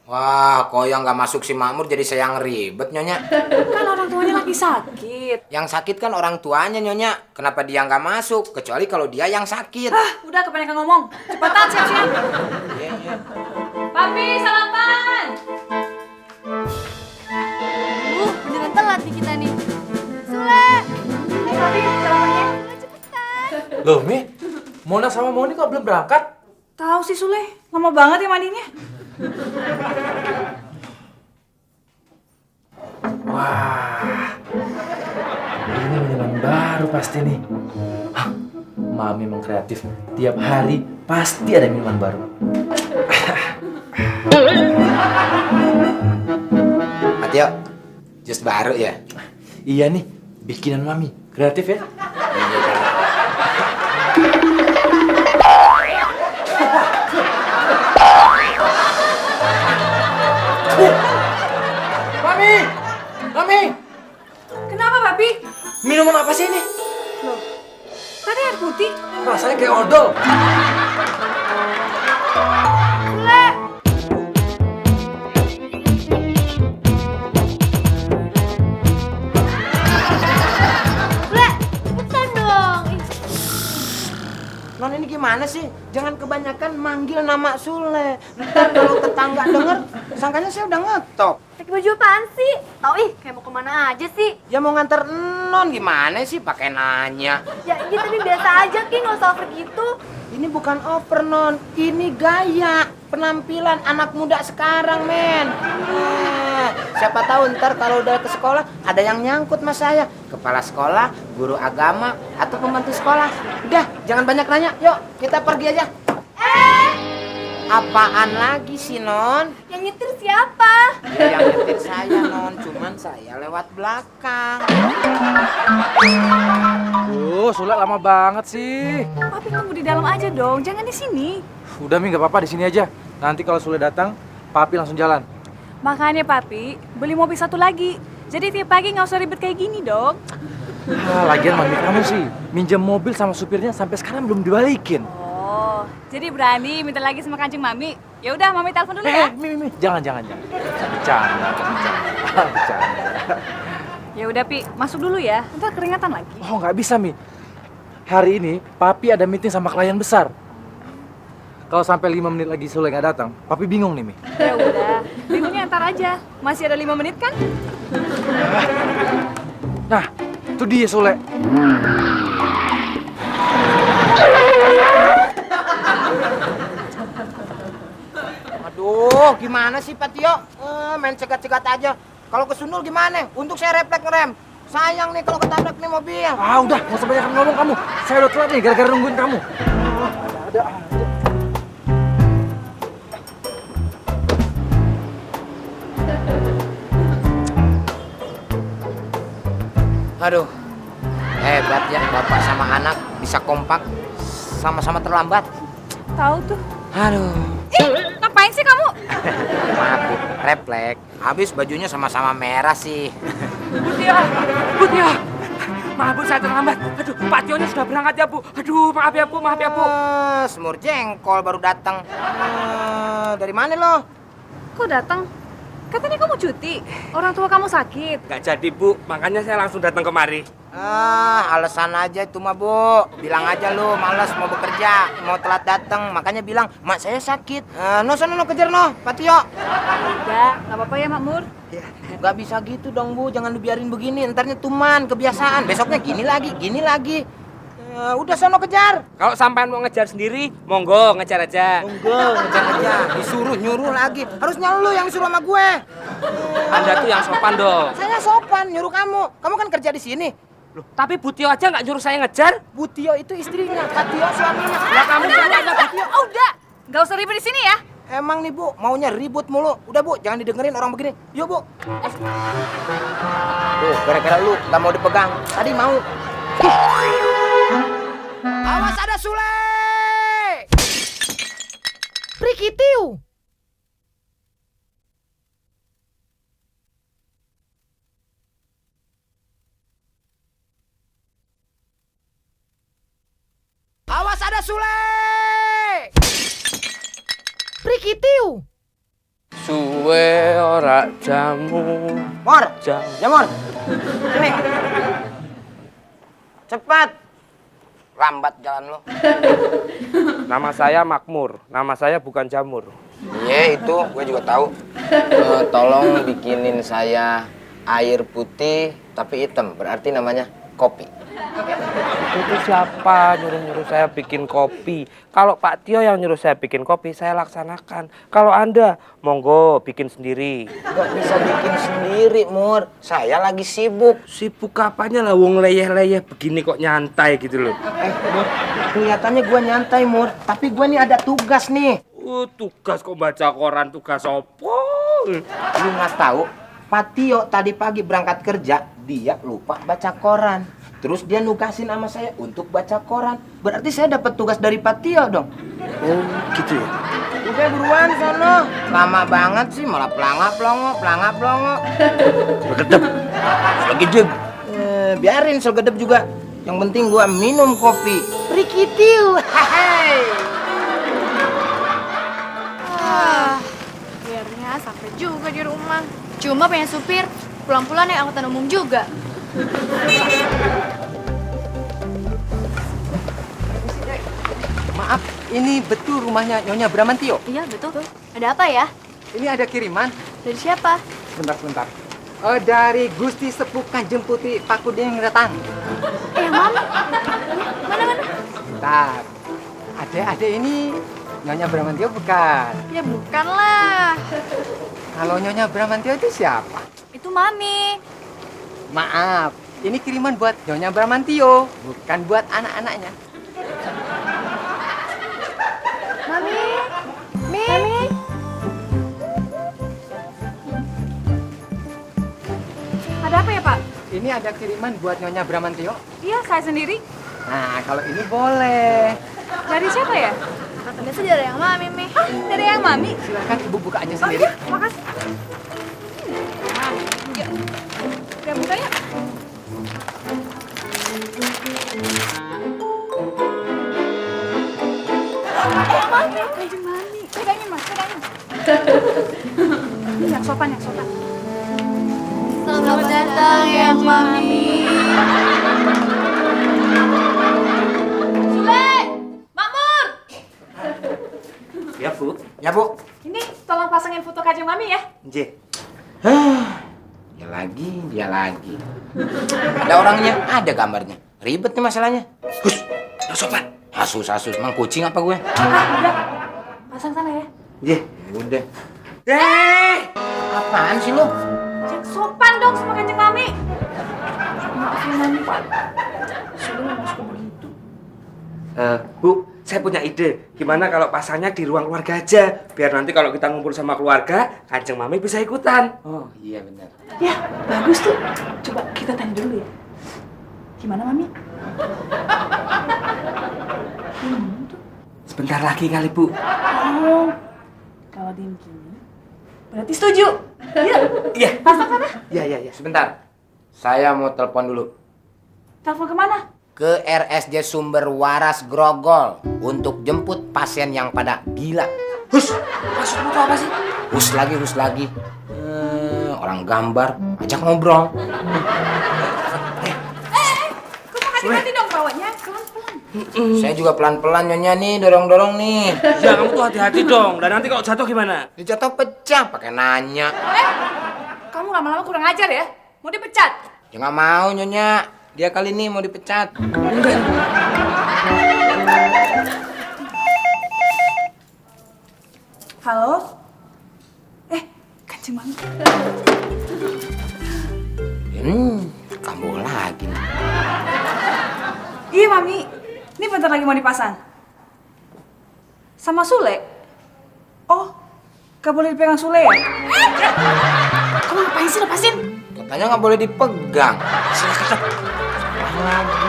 Wah, kok yang nggak masuk si Makmur jadi saya yang ribet, Nyonya. Kan orang tuanya lagi sakit. Yang sakit kan orang tuanya, Nyonya. Kenapa dia nggak masuk? Kecuali kalau dia yang sakit. Udah kebanyakan ngomong. Cepetan siap-siap. Iya. Papi, sarapan. Beneran telat nih kita nih. Sule! Papi, sarapannya. Cepetan. Loh, Mi, Mona sama Moni kok belum berangkat? Tahu sih Sule, lama banget ya mandinya. Wah, ini minuman baru pasti nih. Hah, Mami memang kreatif. Tiap hari pasti ada minuman baru. Matio, jus baru ya? Iya nih, bikinan Mami. Kreatif ya? Mami! Kenapa, Papi? Minuman apa sih ini? Loh, kan air putih. Rasanya kayak odol. Cepetan dong. Non, ini gimana sih? Jangan kebanyakan manggil nama Sule. Ntar kalau tetangga denger, sangkanya saya udah ngetop. Pakai baju apaan sih? Tahu kayak mau kemana aja sih? Ya mau nganter Non, gimana sih pakai nanya? Ya iya tapi biasa aja Ki, nggak usah over gitu. Ini bukan over, Non. Ini gaya penampilan anak muda sekarang, men. Siapa tahu ntar kalau udah ke sekolah ada yang nyangkut sama saya. Kepala sekolah, guru agama, atau pembantu sekolah. Udah, jangan banyak nanya. Yuk, kita pergi aja. Apaan lagi sih, Non? Yang nyetir siapa? Ya, yang nyetir saya, Non. Cuman saya lewat belakang. Sule lama banget sih. Papi tunggu di dalam aja dong, jangan di sini. Udah Mi, nggak apa-apa di sini aja. Nanti kalau Sule datang, Papi langsung jalan. Makanya Papi, beli mobil satu lagi. Jadi tiap pagi nggak usah ribet kayak gini dong. Lagian mami kamu sih minjem mobil sama supirnya sampai sekarang belum dibalikin. Oh, jadi berani minta lagi sama Kanjeng Mami? Ya udah, Mami telepon dulu ya. Mimi, jangan. Bercanda. Ya udah, Pi, masuk dulu ya. Ntar keringatan lagi. Oh, nggak bisa, Mi. Hari ini Papi ada meeting sama klien besar. Kalau sampai 5 menit lagi Sule nggak datang, Papi bingung nih, Mi. Ya udah, bingungnya ntar aja. Masih ada 5 menit kan? Nah, itu dia Sule. Aduh, gimana sih Pak Tio? Main cegat-cegat aja. Kalau kesundul gimana? Untuk saya refleks ngerem. Sayang nih kalau ketabrak nih mobil. Ah, udah, nggak usah banyak ngomong kamu. Saya udah telat nih gara-gara nungguin kamu. Ada. Aduh, hebat ya bapak sama anak bisa kompak, sama-sama terlambat. Tahu tuh. Aduh. Ngapain sih kamu? Maaf, Bu. Refleks. Habis bajunya sama-sama merah sih. Bu Tio. Maaf Bu, saya terlambat. Aduh, Pak Tionya sudah berangkat ya Bu. Aduh, maaf ya Bu. Semur jengkol baru datang. Dari mana lo? Kok datang? Katanya kamu cuti. Orang tua kamu sakit. Nggak jadi Bu, makanya saya langsung datang kemari. Alasan aja itu mah Bu. Bilang aja lu males mau bekerja, mau telat datang. Makanya bilang, mak saya sakit. No kejar no, Pak Tio. Udah, nggak apa-apa ya Makmur. Gak bisa gitu dong Bu, jangan dibiarin begini. Entarnya tuman, kebiasaan. Besoknya gini lagi. Udah sono kejar. Kalau sampean mau ngejar sendiri, monggo ngejar aja. Ngejar aja. Disuruh nyuruh lagi. Harusnya lu yang suruh sama gue. Anda tuh yang sopan dong. Saya sopan nyuruh kamu. Kamu kan kerja di sini. Loh, tapi Bu Tio aja nggak nyuruh saya ngejar. Bu Tio itu istrinya, Pak Tio suaminya. Lah kamu Udah. Udah. Nggak usah ribet di sini ya. Emang nih Bu, maunya ribut mulu. Udah Bu, jangan didengerin orang begini. Yuk Bu. Tuh, gara-gara lu gak mau dipegang. Tadi mau. Awas ada Sule! Prikitiu! Awas ada Sule! Prikitiu! Suwe ora jamu. Mor, jamur. Sini. Cepat. Lambat jalan lo. Nama saya Makmur, nama saya bukan Jamur. Iya itu, gue juga tahu. Tolong bikinin saya air putih tapi hitam, berarti namanya kopi. Itu siapa nyuruh-nyuruh saya bikin kopi? Kalau Pak Tio yang nyuruh saya bikin kopi, saya laksanakan. Kalau Anda, monggo bikin sendiri. Gak bisa bikin sendiri, Mur. Saya lagi sibuk. Sibuk apanya lah, wong leyeh-leyeh begini kok nyantai gitu loh. Mur, kelihatannya gue nyantai, Mur. Tapi gue nih ada tugas nih. Tugas kok baca koran, tugas opo? Lu nggak tahu? Pak Tio tadi pagi berangkat kerja, dia lupa baca koran. Terus dia nugasin sama saya untuk baca koran. Berarti saya dapat tugas dari Pak Tio dong. Oh, gitu ya? Udah buruan sono. Lama banget sih, malah pelangap-pelongo. Segedep. Segedep. Biarin segedep juga. Yang penting gua minum kopi. Prikitiu. Akhirnya sampai juga di rumah. Cuma pengen supir, pulang-pulang naik angkutan umum juga. Maaf, ini betul rumahnya Nyonya Bramantio? Iya, betul. Ada apa ya? Ini ada kiriman. Dari siapa? Sebentar. Dari Gusti Sepuh Kanjeng Putri Pakudeng Ratang. Yang mana? Mana? Bentar. Adek ini Nyonya Bramantio bukan? Ya bukan lah. Kalau Nyonya Bramantio itu siapa? Itu Mami. Maaf, ini kiriman buat Nyonya Bramantio, bukan buat anak-anaknya. Mami. Ada apa ya Pak? Ini ada kiriman buat Nyonya Bramantio. Iya, saya sendiri. Nah, kalau ini boleh. Dari siapa ya? Katanya sih dari yang Mami, Mi. Dari yang Mami? Silakan Ibu buka aja Oh sendiri. iya, makasih. Ya, udah buka yuk. Kanjeng Mami. Pegangin Mas, pegangin. Yang sopan, yang sopan. Selamat datang ya Mami. Sule, Makmur. Ya, Bu. Ya, Bu. Ini tolong pasangin foto Kanjeng Mami ya. Nje. Dia lagi. Ada orangnya, ada gambarnya. Ribet nih masalahnya. Hus, udah sopan. Asus, emang kucing apa gue? Udah. Pasang sana ya. Iya, udah. Apaan sih lo? Yang sopan dong sama Kanjeng Mami. Maafin Mami, Pak. Sule nggak suka begitu. Bu, saya punya ide. Gimana kalau pasangnya di ruang keluarga aja? Biar nanti kalau kita ngumpul sama keluarga, Kanjeng Mami bisa ikutan. Oh, iya benar. Ya, bagus tuh. Coba kita tanya dulu ya. Gimana, Mami? Sebentar lagi kali, Bu. Oh, kalau diem gini, berarti setuju. Iya. Pasang sana. Iya. Sebentar. Saya mau telepon dulu. Telepon kemana? Ke RSJ Sumber Waras Grogol untuk jemput pasien yang pada gila. Hus, maksudmu tuh apa sih? Hus lagi. Orang gambar, ajak ngobrol. Kok mau hati-hati dong bawanya? Pelan-pelan. Saya juga pelan-pelan nyonya nih, dorong-dorong nih. Ya, kamu tuh hati-hati dong. Dan nanti kalau jatuh gimana? Dijatuh pecah, pakai nanya. Kamu lama-lama kurang ajar ya? Mau dipecat? Ya nggak mau nyonya. Dia kali ini mau dipecat. Enggak. Halo? Kanjeng Mami. Kambuh lagi nih. Iya, Mami. Ini bentar lagi mau dipasang. Sama Sule? Oh, gak boleh dipegang Sule ya? Kamu ngapain sih, lepasin? Katanya nggak boleh dipegang. Salah lagi.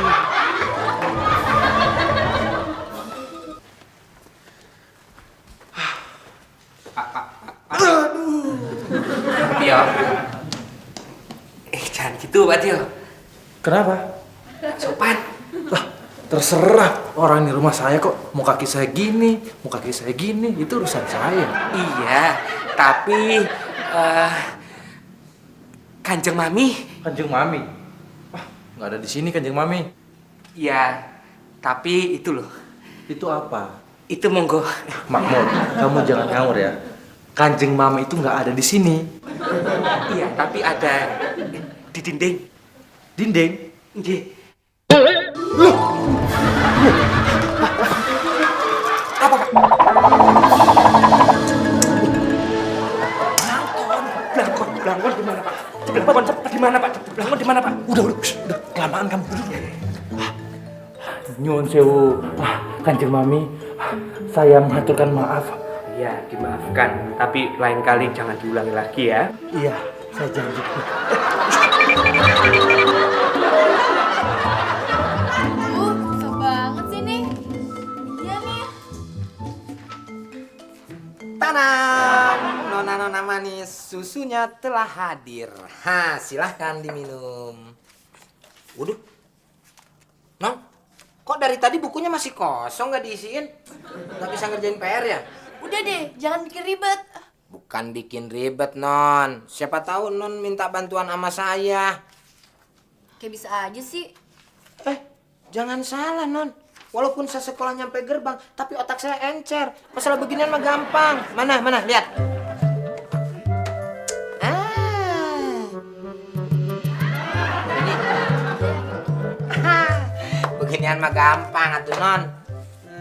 Tio. Jangan gitu, Pak Tio. Kenapa? Sopan. Lah, terserah. Orang di rumah saya kok mau kaki saya gini, mau kaki saya gini, itu urusan saya. Iya, tapi Kanjeng Mami. Kanjeng Mami? Wah, nggak ada di sini Kanjeng Mami. Iya, tapi itu loh. Itu apa? Itu monggo. Makmur, kamu jangan ngawur ya. Kanjeng Mami itu nggak ada di sini. Iya, tapi ada di dinding. Dinding? Nggih. Apa, Pak? Blangkon di mana, Pak? Blangkon di mana, Pak? Blangkon di mana, Pak? Udah, kelamaan kamu. Nyuwun sewu, Kanjeng Mami. Saya mengaturkan maaf. Iya, dimaafkan. Tapi lain kali jangan diulangi lagi ya. Iya, saya janji. Susah banget sih nih. Iya nih. Tanam, nona manis, susunya telah hadir. Silahkan diminum. Waduh, Non, kok dari tadi bukunya masih kosong nggak diisiin? Nggak bisa ngerjain PR ya? Udah deh, jangan bikin ribet. Bukan bikin ribet, Non. Siapa tahu Non minta bantuan sama saya. Kayak bisa aja sih. Jangan salah, Non. Walaupun saya sekolah nyampe gerbang, tapi otak saya encer. Masalah beginian mah gampang. Mana, lihat. Ini. Beginian mah gampang, atuh, Non.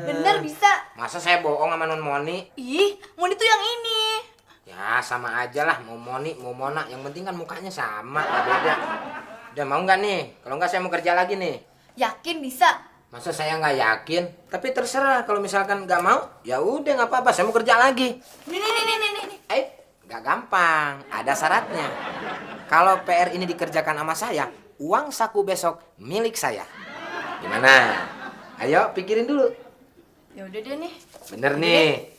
Bener bisa. Masa saya bohong sama Non Moni? Ih, Moni tuh yang ini. Ya, sama aja lah. Mau Moni, mau Mona. Yang penting kan mukanya sama, nggak beda. Udah mau nggak nih? Kalau nggak saya mau kerja lagi nih. Yakin bisa? Masa saya nggak yakin? Tapi terserah. Kalau misalkan nggak mau, ya udah nggak apa-apa. Saya mau kerja lagi. Nih. Nggak gampang. Ada syaratnya. Kalau PR ini dikerjakan sama saya, uang saku besok milik saya. Gimana? Ayo pikirin dulu. Ya udah deh nih. Bener nih.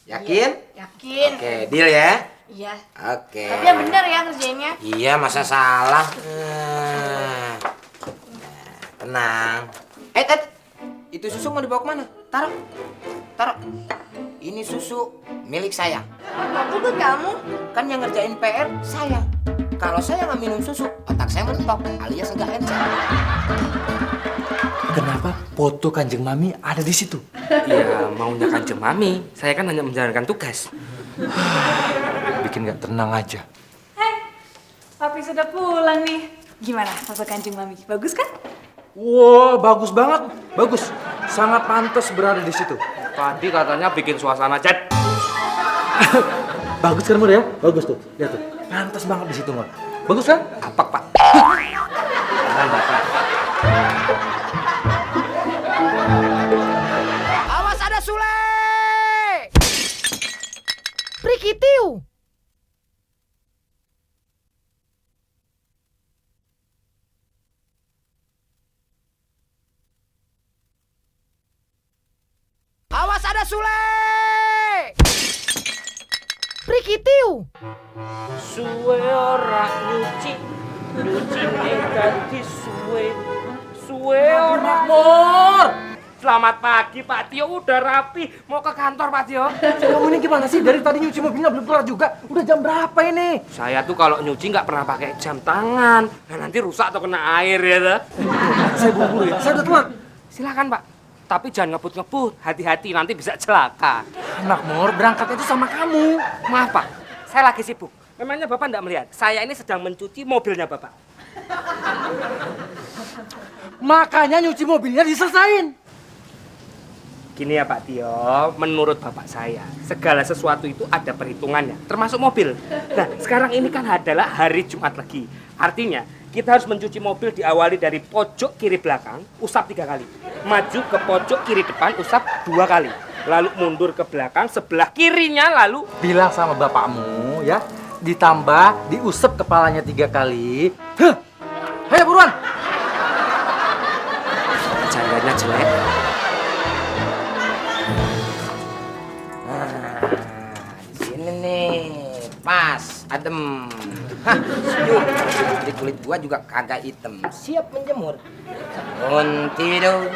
Yakin? Yakin. Oke, deal ya. Iya. Oke. Tapi yang bener ya ngerjainnya. Iya, masa salah. Tenang. Itu susu mau dibawa kemana? Taruh. Taruh. Ini susu milik saya. Kok buat kamu? Kan yang ngerjain PR saya. Kalau saya nggak minum susu, otak saya mentok alias nggak encer. Kenapa foto Kanjeng Mami ada di situ? Ya maunya Kanjeng Mami. Saya kan hanya menjalankan tugas. Bikin nggak tenang aja. Papi sudah pulang nih. Gimana foto Kanjeng Mami? Bagus kan? Wah, bagus banget. Bagus. Sangat pantas berada di situ. Tadi katanya bikin suasana chat. Bagus kan, Mur ya? Bagus tuh. Lihat tuh. Pantas banget di situ, Mur. Bagus kan? Apak, Pak. Awas ada Sule! Prikitiu! Awas ada Sule! Prikitiu! Suwe ora nyuci ganti suwe ora Mur! Selamat pagi Pak Tio, udah rapi mau ke kantor Pak Tio. Kamu ini gimana sih? Dari tadi nyuci mobilnya belum kelar juga. Udah jam berapa ini? Saya tuh kalau nyuci nggak pernah pakai jam tangan. Nah, nanti rusak atau kena air ya tuh. Saya buru-buru ya. Saya udah telat. Silakan Pak. Tapi jangan ngebut-ngebut, hati-hati nanti bisa celaka. Anak Mur, berangkatnya itu sama kamu. Maaf Pak, saya lagi sibuk. Memangnya Bapak nggak melihat? Saya ini sedang mencuci mobilnya Bapak. Makanya nyuci mobilnya diselesain. Gini ya Pak Tio, menurut Bapak saya, segala sesuatu itu ada perhitungannya, termasuk mobil. Nah, sekarang ini kan adalah hari Jumat Legi. Artinya, kita harus mencuci mobil diawali dari pojok kiri belakang, usap 3 kali. Maju ke pojok kiri depan, usap 2 kali. Lalu mundur ke belakang, sebelah kirinya lalu... Bilang sama bapakmu ya, ditambah diusap kepalanya 3 kali. Huh. Ayo buruan. Bercandanya jelek. Ini nih, pas, adem. Hah, sejuk. Jadi kulit gua juga kagak hitam. Siap menjemur. Tidur,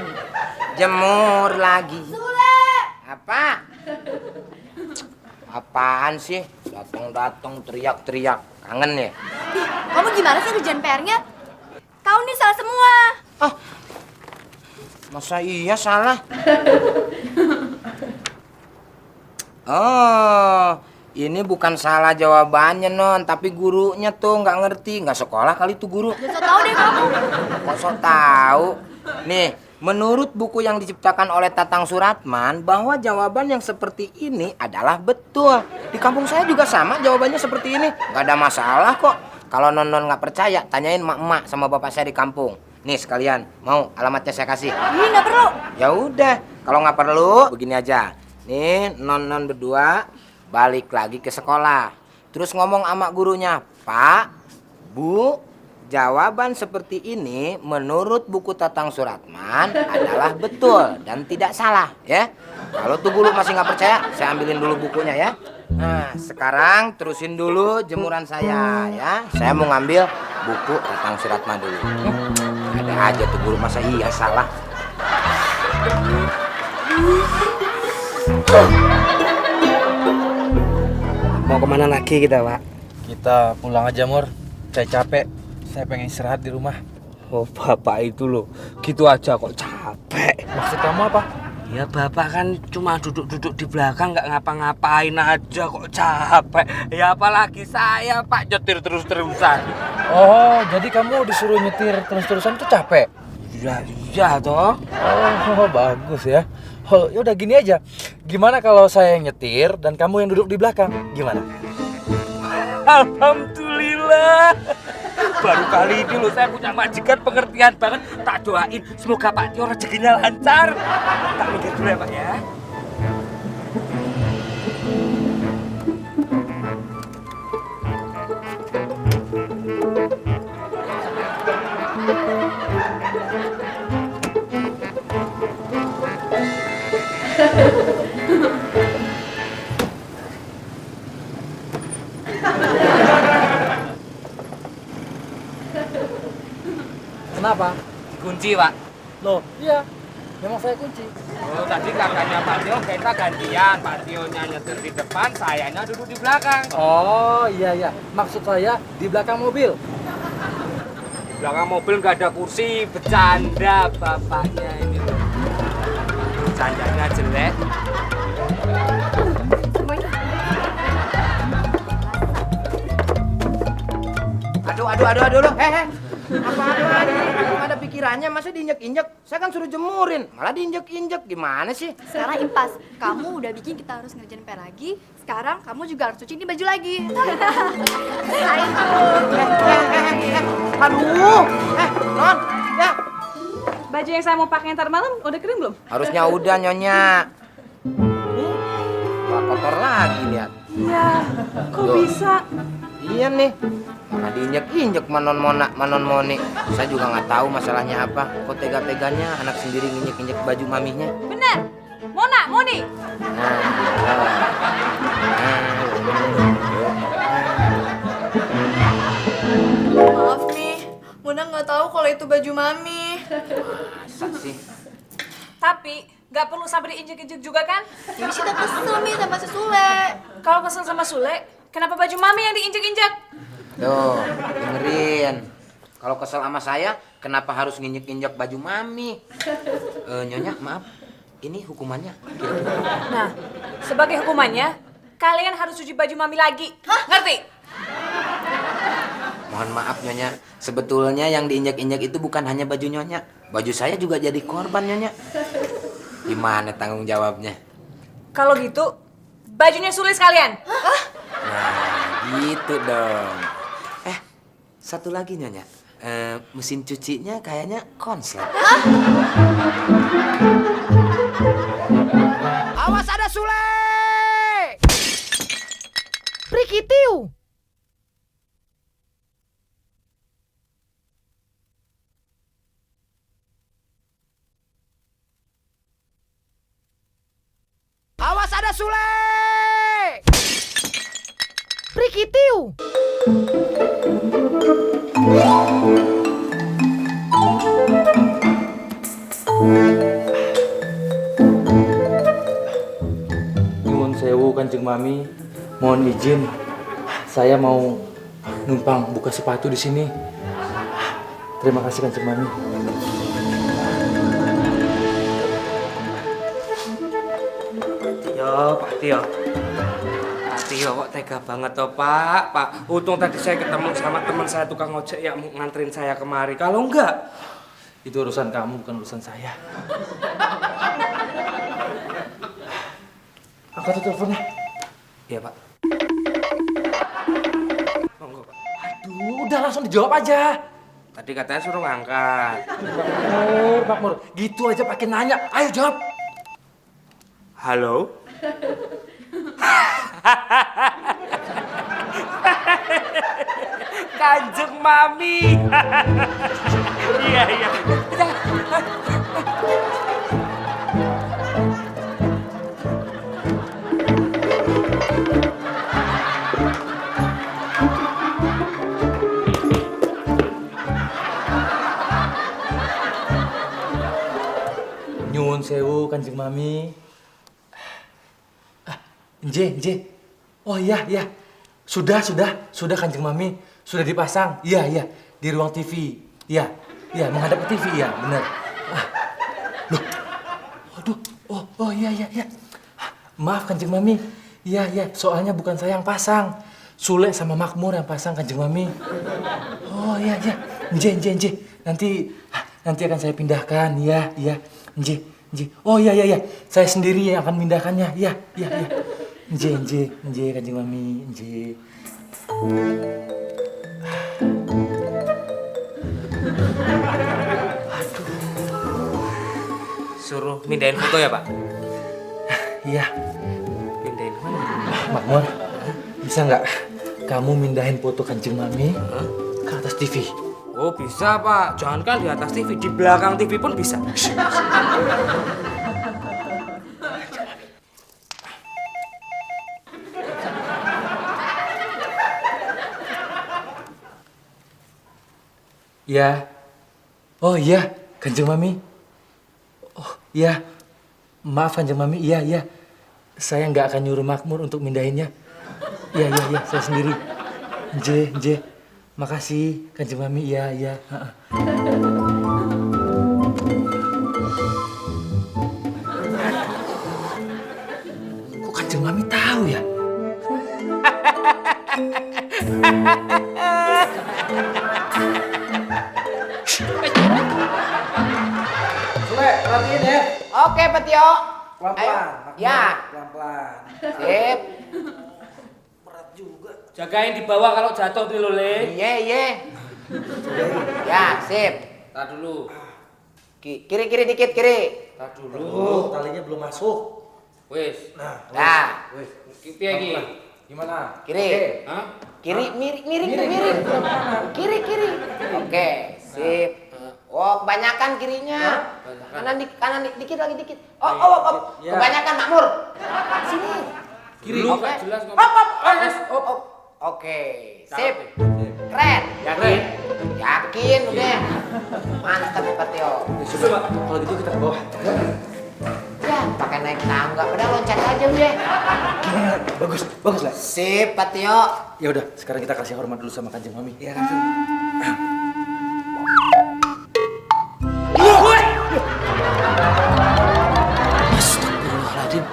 jemur lagi. Sule! Apa? Apaan sih? Datang-datang teriak-teriak. Kangen ya? Ih, kamu gimana sih kerjaan PR-nya? Kau nih salah semua. Oh, masa iya salah? Oh, ini bukan salah jawabannya Non, tapi gurunya tuh nggak ngerti, nggak sekolah kali tuh guru. Gak so tau deh kamu. Kok so tahu? Nih, menurut buku yang diciptakan oleh Tatang Suratman, bahwa jawaban yang seperti ini adalah betul. Di kampung saya juga sama jawabannya seperti ini, nggak ada masalah kok. Kalau Non nggak percaya, tanyain emak sama bapak saya di kampung. Nih sekalian, mau alamatnya saya kasih? Ih, nggak perlu. Ya udah, kalau nggak perlu, begini aja. Nih, non berdua balik lagi ke sekolah. Terus ngomong sama gurunya, Pak, Bu, jawaban seperti ini menurut buku Tatang Suratman adalah betul dan tidak salah, ya. Kalau tuh guru masih nggak percaya, saya ambilin dulu bukunya ya. Nah, sekarang terusin dulu jemuran saya, ya. Saya mau ngambil buku Tatang Suratman dulu. Ada aja tuh guru, masa iya salah. Mau kemana lagi kita, Pak? Kita pulang aja, Mur. Saya capek. Saya pengen istirahat di rumah. Oh, Bapak itu loh, gitu aja kok capek. Maksud kamu apa? Ya, Bapak kan cuma duduk-duduk di belakang nggak ngapa-ngapain aja kok capek. Ya apalagi saya, Pak, nyetir terus-terusan. Oh, jadi kamu disuruh nyetir terus-terusan tuh capek? Iya toh. Oh, bagus ya. Oh, ya udah gini aja. Gimana kalau saya yang nyetir dan kamu yang duduk di belakang? Gimana? Alhamdulillah. Baru kali ini loh saya punya majikan pengertian banget. Tak doain semoga Pak Tio rezekinya lancar. Tak mikir dulu ya Pak ya. Kenapa? Kunci Pak. Loh, iya. memang saya kunci. Oh, tadi kakaknya Pak Tio kita gantian. Pak Tio-nya nyetir di depan, sayanya duduk di belakang. Oh iya. Maksud saya di belakang mobil. Di belakang mobil nggak ada kursi, bercanda bapaknya ini. Bercandanya jelek. Aduh, loh. Apa ada pikirannya, masa diinjek-injek? Saya kan suruh jemurin, malah diinjek-injek. Gimana sih? Sekarang impas. Kamu udah bikin kita harus ngerjain PR lagi. Sekarang kamu juga harus cuci ini baju lagi. Aduh, Non, ya. Baju yang saya mau pakai ntar malam udah kering belum? Harusnya udah, Nyonya. Wah, kotor lagi, lihat. Iya, kok Tuh. bisa? Iya nih, malah diinjek-injek Manon Moni. Saya juga nggak tahu masalahnya apa. Kok tega-teganya anak sendiri nginjek-injek baju maminya. Bener, Moni. Maaf nih, Mona nggak tahu kalau itu baju mami. Masa sih? Tapi nggak perlu sampai diinjek-injek juga kan? Jadi kita kesel nih sama si Sule. Kalau kesel sama Sule, kenapa baju mami yang diinjek-injek? Tuh, dengerin. Kalau kesel sama saya, kenapa harus nginjek-injek baju mami? Nyonya, maaf. Ini hukumannya kira-kira. Nah, sebagai hukumannya, kalian harus cuci baju mami lagi. Ngerti? Mohon maaf, Nyonya. Sebetulnya yang diinjek-injek itu bukan hanya baju Nyonya. Baju saya juga jadi korban, Nyonya. Gimana tanggung jawabnya? Kalau gitu, bajunya Sule sekalian. Nah, gitu dong. Satu lagi, Nyonya. Mesin cucinya kayaknya konslet. Awas, ada Sule! Prikitiu! Awas, ada Sule! Prikitiu! Nyuwun sewu Kanjeng Mami, mohon izin. Saya mau numpang buka sepatu di sini. Terima kasih Kanjeng Mami. Pak Tio kok tega banget toh Pak. Untung tadi saya ketemu sama teman saya tukang ojek yang mau nganterin saya kemari. Kalau enggak, Itu urusan kamu, bukan urusan saya. Angkat tuh teleponnya. Iya Pak. Monggo Pak. Aduh, udah langsung dijawab aja. Tadi katanya suruh ngangkat. Makmur, gitu aja pakai nanya. Ayo jawab. Halo? Kanjeng Mami. Iya. Nyuwun sewu Kanjeng Mami. Nje. Oh iya. Sudah Kanjeng Mami. Sudah dipasang. Iya. Di ruang TV. Iya, menghadap ke TV ya, benar. Loh. Aduh. Oh iya. Maaf Kanjeng Mami. Iya, soalnya bukan saya yang pasang. Sule sama Makmur yang pasang Kanjeng Mami. Oh iya. Nje. Nanti akan saya pindahkan. Iya. Nje. Oh iya. Saya sendiri yang akan memindahkannya. Iya. Nje Kanjeng Mami. Nje. Suruh mindahin foto ya Pak? Iya. Mindahin mana? Makmur, bisa nggak kamu mindahin foto Kanjeng Mami ke atas TV? Oh bisa Pak, jangankan di atas TV, di belakang TV pun bisa. Ya. Oh iya, Kanjeng Mami. Ya, maaf Kanjeng Mami, iya. Saya nggak akan nyuruh Makmur untuk mindahinnya. Iya, saya sendiri. Nje. Makasih Kanjeng Mami, iya. Kok Kanjeng Mami tahu ya? Sule, perhatiin ya. Oke, Pak Tio. Pelan-pelan. Ya. Pelan-pelan. Sip. Jagain di bawah kalau jatuh nih lo, Le. Iya. Ya, sip. Tar dulu. Kiri dikit, kiri. Tar Dulu, talinya belum masuk. Wis. Nah. Piye iki? Gimana? Kiri. Hah? Kiri, miring. Kiri. Oke, sip. Oh, kebanyakan kirinya. Kanan dikit lagi dikit. Oh. Ya. Kebanyakan Makmur. Sini. Kiri. Oke. Nggak jelas ngomong. Op. Oke, sip. Keren. Yakin udah. Mantap Pak Tio. Coba, kalau gitu kita ke bawah. Ya, pakai naik tangga. Udah loncat aja udah. Bagus lah. Sip, Pak Tio. Ya udah, sekarang kita kasih hormat dulu sama Kanjeng Mami. Iya, langsung. Astagfirullahaladzim.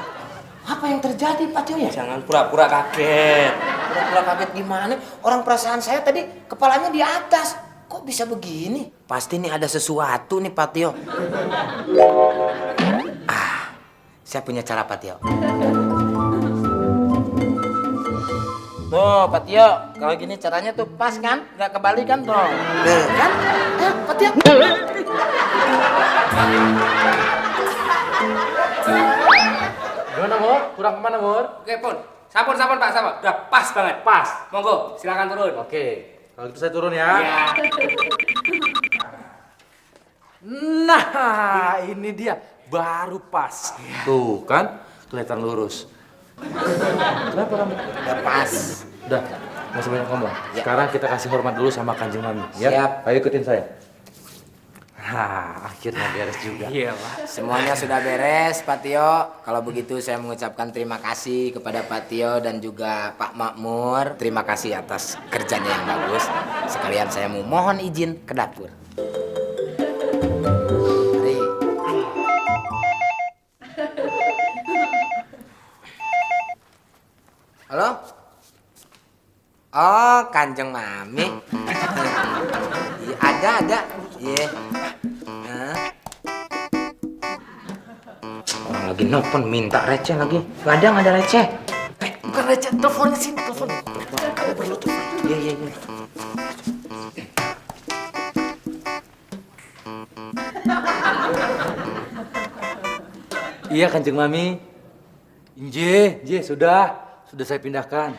Apa yang terjadi, Pak Tio ya? Jangan pura-pura kaget. Pura-pura kaget gimana? Orang perasaan saya tadi kepalanya di atas. Kok bisa begini? Pasti nih ada sesuatu nih, Pak Tio. Saya punya cara, Pak Tio. Tuh, Pak Tio, kalau gini caranya tuh pas kan? Nggak kebalik kan, tuh. Kan? Pak Tio. Gimana, Mur? Kurang kemana, Mur? Oke, Pun. Sampun, Pak, sampun. Udah pas banget. Pas. Monggo, silakan turun. Oke, kalau gitu saya turun ya. Iya. Nah, ini dia. Baru pas. Tuh kan, kelihatan lurus. Kenapa kamu? Udah pas. Udah, nggak usah banyak ngomong. Sekarang kita kasih hormat dulu sama Kanjeng Mami. Ya? Siap. Ayo ikutin saya. Akhirnya beres juga. Iya, Pak. Semuanya sudah beres, Pak Tio. Kalau begitu saya mengucapkan terima kasih kepada Pak Tio dan juga Pak Makmur. Terima kasih atas kerjanya yang bagus. Sekalian saya mau mohon izin ke dapur. Mari. Halo? Oh, Kanjeng Mami. Iya, ada. Iya. Orang lagi nelfon minta receh lagi. Gak ada receh. Bukan receh, teleponnya sini, telepon. Kamu perlu tuh. Iya. Iya, Kanjeng Mami. Inje, sudah saya pindahkan.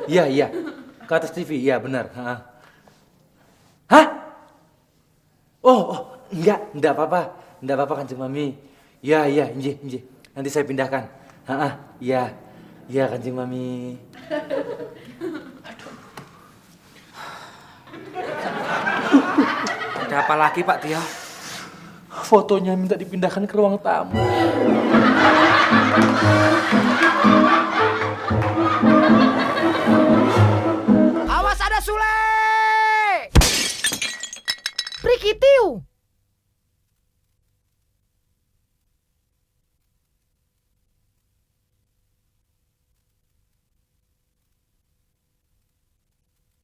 Iya. Ke atas TV, iya benar. Hah? Oh, enggak apa-apa Kanjeng Mami. Iya, Inje. Nanti saya pindahkan. Iya Kanjeng Mami. Ada apa lagi, Pak Tio? Fotonya minta dipindahkan ke ruang tamu. Awas ada Sule! Prikitiu!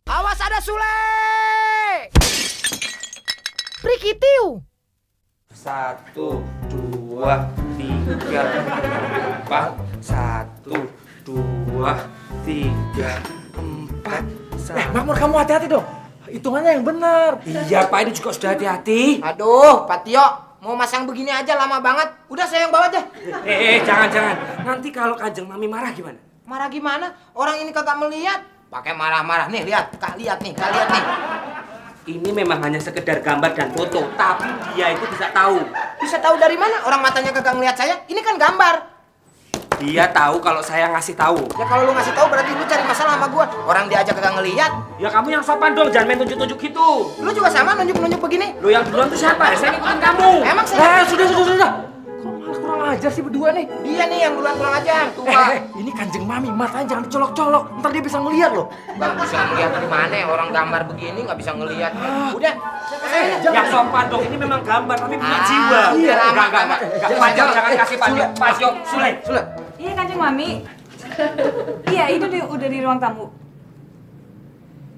Awas ada Sule! Prikitiu! 1, 2, 3, 4. 1, 2, 3, 4. Makmur, kamu hati-hati dong. Hitungannya yang benar. Iya, Pak, ini juga sudah hati-hati. Aduh, Pak Tio, mau masang begini aja lama banget. Udah saya yang bawa aja. Jangan. Nanti kalau Kanjeng Mami marah gimana? Marah gimana? Orang ini kagak melihat. Pakai marah-marah. Nih, lihat. Kak, lihat nih. Ini memang hanya sekedar gambar dan foto, tapi dia itu bisa tahu. Bisa tahu dari mana? Orang matanya kagak ngelihat saya. Ini kan gambar. Dia tahu kalau saya ngasih tahu. Ya kalau lu ngasih tahu berarti lu cari masalah sama gua. Orang dia aja kagak ngelihat. Ya kamu yang sopan dong, jangan main tunjuk-tunjuk gitu. Lu juga sama nunjuk-nunjuk begini. Lu yang duluan tuh siapa? Saya ngikutin kamu. Emang saya... Sudah. Kok malah ajar sih berdua nih? Dia nih yang duluan kurang ajar. Ini Kanjeng Mami, matanya jangan dicolok-colok. Ntar dia bisa ngeliat loh. Nggak bisa ngeliat dari mana orang gambar begini nggak bisa ngeliat. Udah, Yang sopan dong, ini memang gambar tapi punya jiwa. Iya, Enggak. Pak Jo, jangan kasih Pak Jo. Sule. Iya Kanjeng Mami. Iya, itu udah di ruang tamu.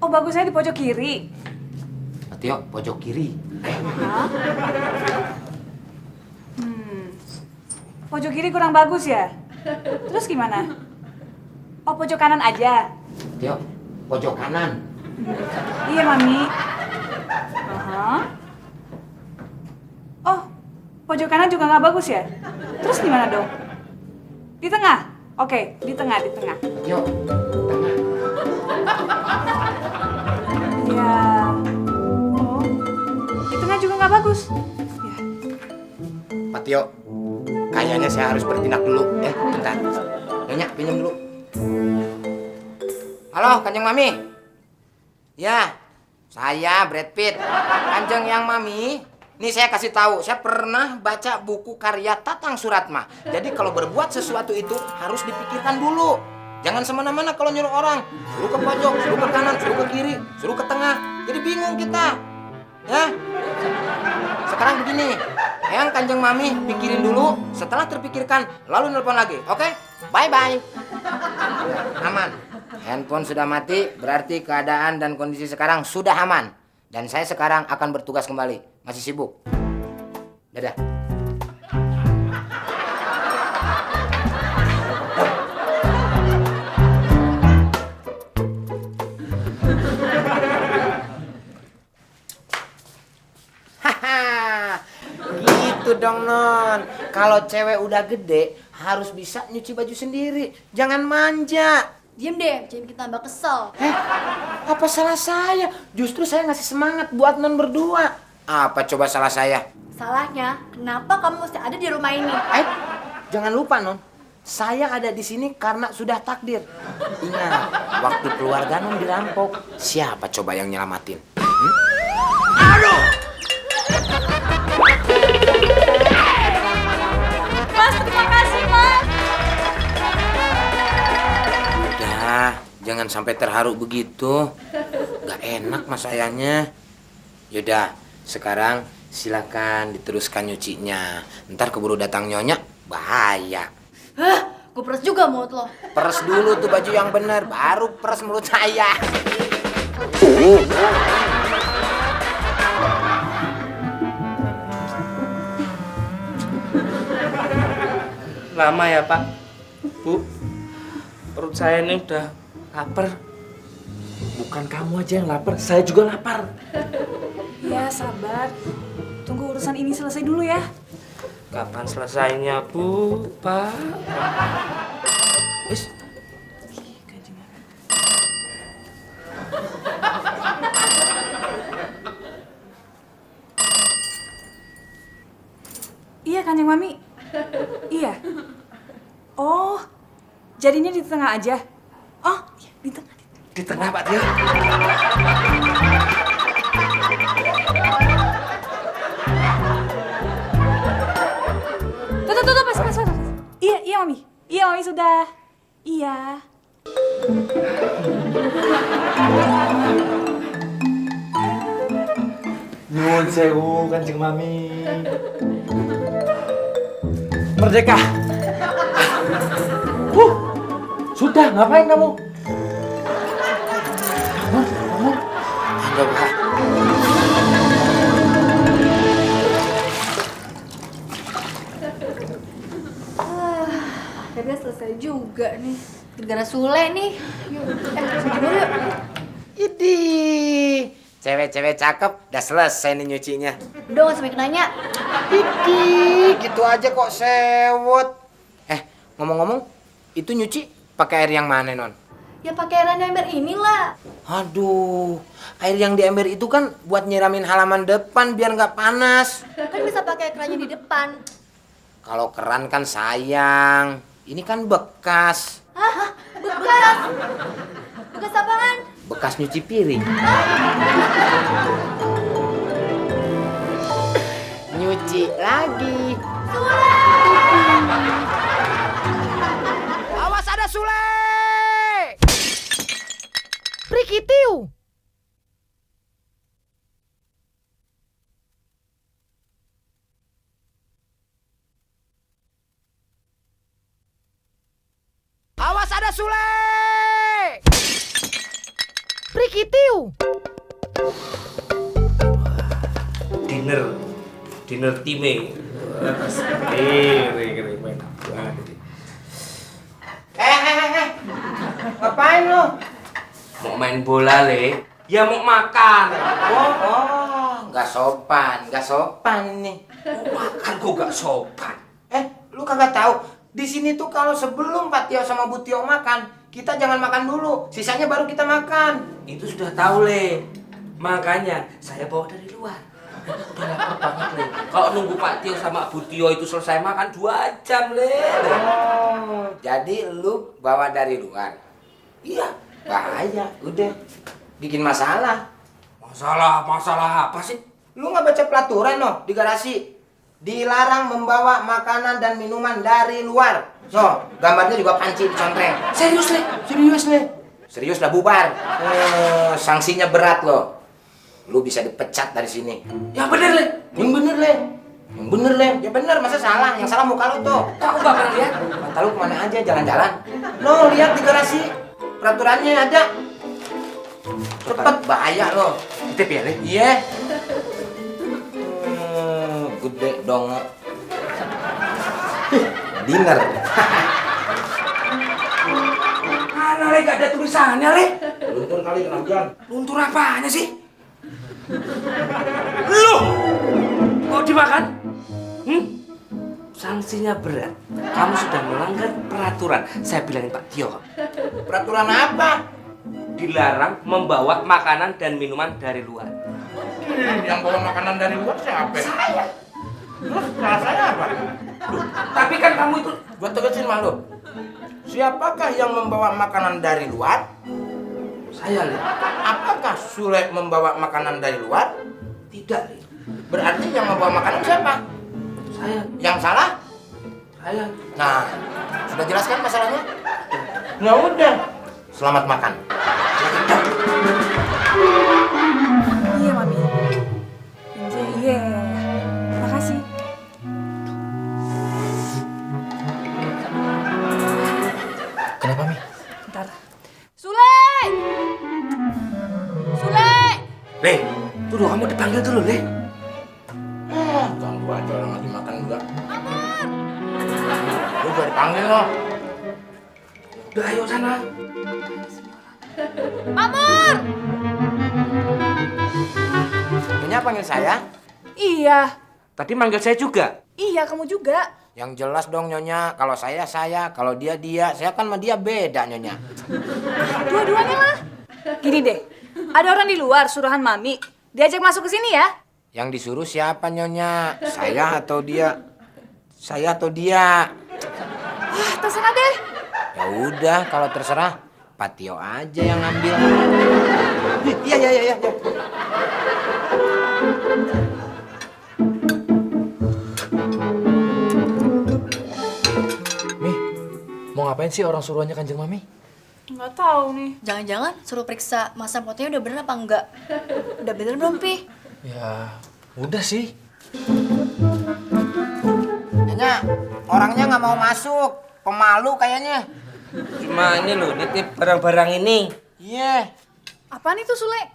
Oh, bagusnya di pojok kiri. Tio, pojok kiri. Hah? Pojok kiri kurang bagus ya? Terus gimana? Oh, pojok kanan aja. Tio, pojok kanan. Iya, Mami. Aha. Oh, pojok kanan juga nggak bagus ya? Terus gimana dong? Di tengah? Oke, di tengah. Tio, tengah. Iya. Oh, di tengah juga nggak bagus. Ya. Pak Tio, kayaknya saya harus bertindak dulu. Bentar. Nyonya, pinjam dulu. Halo, Kanjeng Mami. Ya, saya Brad Pitt. Kanjeng yang Mami. Nih saya kasih tahu, saya pernah baca buku karya Tatang Suratma. Jadi kalau berbuat sesuatu itu harus dipikirkan dulu. Jangan semena-mena kalau nyuruh orang. Suruh ke pojok, suruh ke kanan, suruh ke kiri, suruh ke tengah. Jadi bingung kita. Ya. Sekarang begini. Yang Kanjeng Mami pikirin dulu. Setelah terpikirkan, lalu nelpon lagi. Oke? Bye-bye. Aman. Handphone sudah mati, berarti keadaan dan kondisi sekarang sudah aman. Dan saya sekarang akan bertugas kembali. Masih sibuk. Dadah. Gitu dong, Non. Kalau cewek udah gede, harus bisa nyuci baju sendiri. Jangan manja. Diem deh, jangan kita tambah kesel. Apa salah saya? Justru saya ngasih semangat buat Non berdua. Apa coba salah saya? Salahnya, kenapa kamu mesti ada di rumah ini? Jangan lupa, Non. Saya ada di sini karena sudah takdir. Ingat, waktu keluarga Non dirampok, siapa coba yang nyelamatin? Aduh! Mas, terima kasih, Mas. Udah, jangan sampai terharu begitu. Gak enak mas ayahnya. Yaudah, sekarang silakan diteruskan nyucinya. Ntar keburu datang nyonya, bahaya. Hah, gue peres juga mulut lo. Peres dulu tuh baju yang bener, baru peres mulut saya. Lama ya Pak, Bu. Perut saya ini udah lapar. Bukan kamu aja yang lapar, saya juga lapar. Ya, sabar. Tunggu urusan ini selesai dulu ya. Kapan selesainya, Bu, Pak? Wis. Iya, Kanjeng Mami. Iya. Oh, jadinya di tengah aja. Oh, iya, di tengah. Di tengah, Pak Tio. Tuh, pas. Iya, Mami. Iya, Mami sudah. Iya. Nyuwun sewu, Kanjeng Mami. Merdeka. Sudah, ngapain kamu? Bangun. Enggak, Pak. Akhirnya selesai juga nih. Gara-gara Sule nih. Yuk, dulu yuk. Idih, cewek-cewek cakep, udah selesai nih nyucinya. Udah gak sampai nanya. Idih, gitu aja kok sewot. Ngomong-ngomong, itu nyuci pakai air yang mana, Non? Ya pakai air ember inilah. Aduh, air yang di ember itu kan buat nyiramin halaman depan biar nggak panas. Kan bisa pakai kerannya di depan. Kalau keran kan sayang, ini kan bekas. Hah? Bekas? Bekas apaan? Bekas nyuci piring. Nyuci lagi. Sule! Prikitiu. Awas ada Sule. Prikitiu. Dinner time. Ngapain lu? Mau main bola, Le? Ya mau makan. Nggak sopan ini. Makan kok gak sopan? Lu kagak tahu? Di sini tuh kalau sebelum Pak Tio sama Bu Tio makan, kita jangan makan dulu, sisanya baru kita makan. Itu sudah tahu, Le. Makanya saya bawa dari luar. Udah lapar banget, Le. Kalau nunggu Pak Tio sama Bu Tio itu selesai makan 2 jam, Le. Jadi lu bawa dari luar? Iya. Bahaya, udah bikin masalah. Masalah apa sih? Lu nggak baca pelaturan no di garasi? Dilarang membawa makanan dan minuman dari luar. No, gambarnya juga panci dicontreng. Serius, Le? Serius lah bubar. Sanksinya berat loh. Lu bisa dipecat dari sini. Yang bener, Le. Yang bener, Le. Ya bener, masa salah? Yang salah muka lu tuh. Aku gak pernah lihat. Mata lu kemana aja, jalan-jalan. No, lihat di garasi. Peraturannya ada. Cepet, bahaya loh. Titip ya, Le? Iya. Gede dong. Dinner. Mana, Le? Gak ada tulisannya, Le. Luntur kali kena hujan. Luntur apanya sih? Loh! Kok dimakan? Sanksinya berat. Kamu sudah melanggar peraturan. Saya bilangin Pak Tio. Peraturan apa? Dilarang membawa makanan dan minuman dari luar. Yang bawa makanan dari luar siapa? Saya. Terus saya apa? Loh, tapi kan kamu itu... Gua tegasin malu. Siapakah yang membawa makanan dari luar? Saya, Le. Apakah Sule membawa makanan dari luar? Tidak, Le. Berarti yang membawa makanan siapa? Saya. Yang salah? Saya. Nah, sudah jelaskan masalahnya? Ya udah. Selamat makan. Iya, Mami. Iya. Makasih. Kenapa, Mi? Bentar. Sule! Le, tuh kamu dipanggil dulu, Le. Ganggu aja orang lagi makan juga. Lu udah dipanggil loh. Udah, ayo sana. Mamur! Nyonya panggil saya? Iya. Tadi manggil saya juga. Iya, kamu juga. Yang jelas dong Nyonya. Kalau saya, kalau dia. Saya kan sama dia beda Nyonya. Dua-duanya lah. Gini deh, ada orang di luar suruhan Mami. Diajak masuk ke sini ya. Yang disuruh siapa Nyonya? Saya atau dia? Saya atau dia? Wah, terserah deh. Ya udah, kalau terserah Pak Tio aja yang ngambil. Iya. Mi, mau ngapain sih orang suruhannya Kanjeng Mami? Nggak tahu nih. Jangan-jangan suruh periksa masa fotonya udah bener apa enggak? Udah bener belum, Pi? Ya, udah sih. Nyonya, orangnya nggak mau masuk. Pemalu kayaknya. Cuma ini loh, nitip barang-barang ini. Iya. Apaan itu, Sule?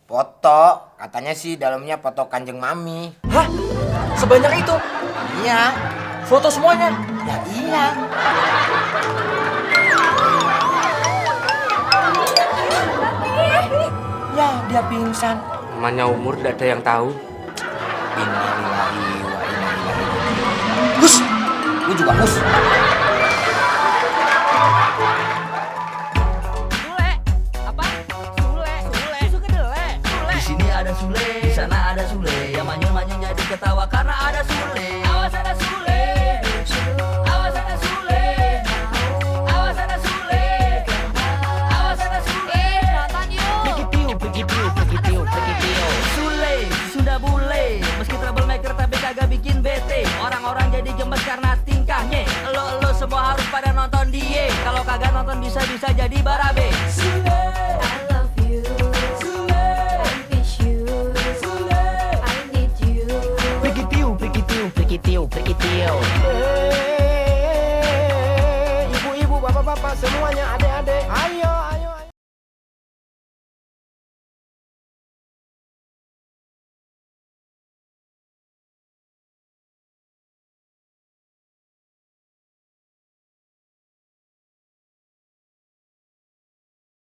Foto. Katanya sih dalamnya foto Kanjeng Mami. Hah? Sebanyak itu? Iya. Foto semuanya? Ya iya. Ya, dia pingsan. Namanya umur, tidak ada yang tahu. Innalillahi wa inna ilaihi raji'un. Mus! Lu juga mus. Di sini ada Sule, di sana ada Sule. Yang manyun-manyun jadi ketawa karena ada Sule. Awas ada Sule. Awas ada Sule. Awas ada Sule. Awas ada Sule. Nonton yuk. Pergi piu. Sule sudah bule. Meski troublemaker tapi kagak bikin bete. Orang-orang jadi gemes karena tingkahnya. Lo semua harus pada nonton dia. Kalau kagak nonton bisa jadi barabe.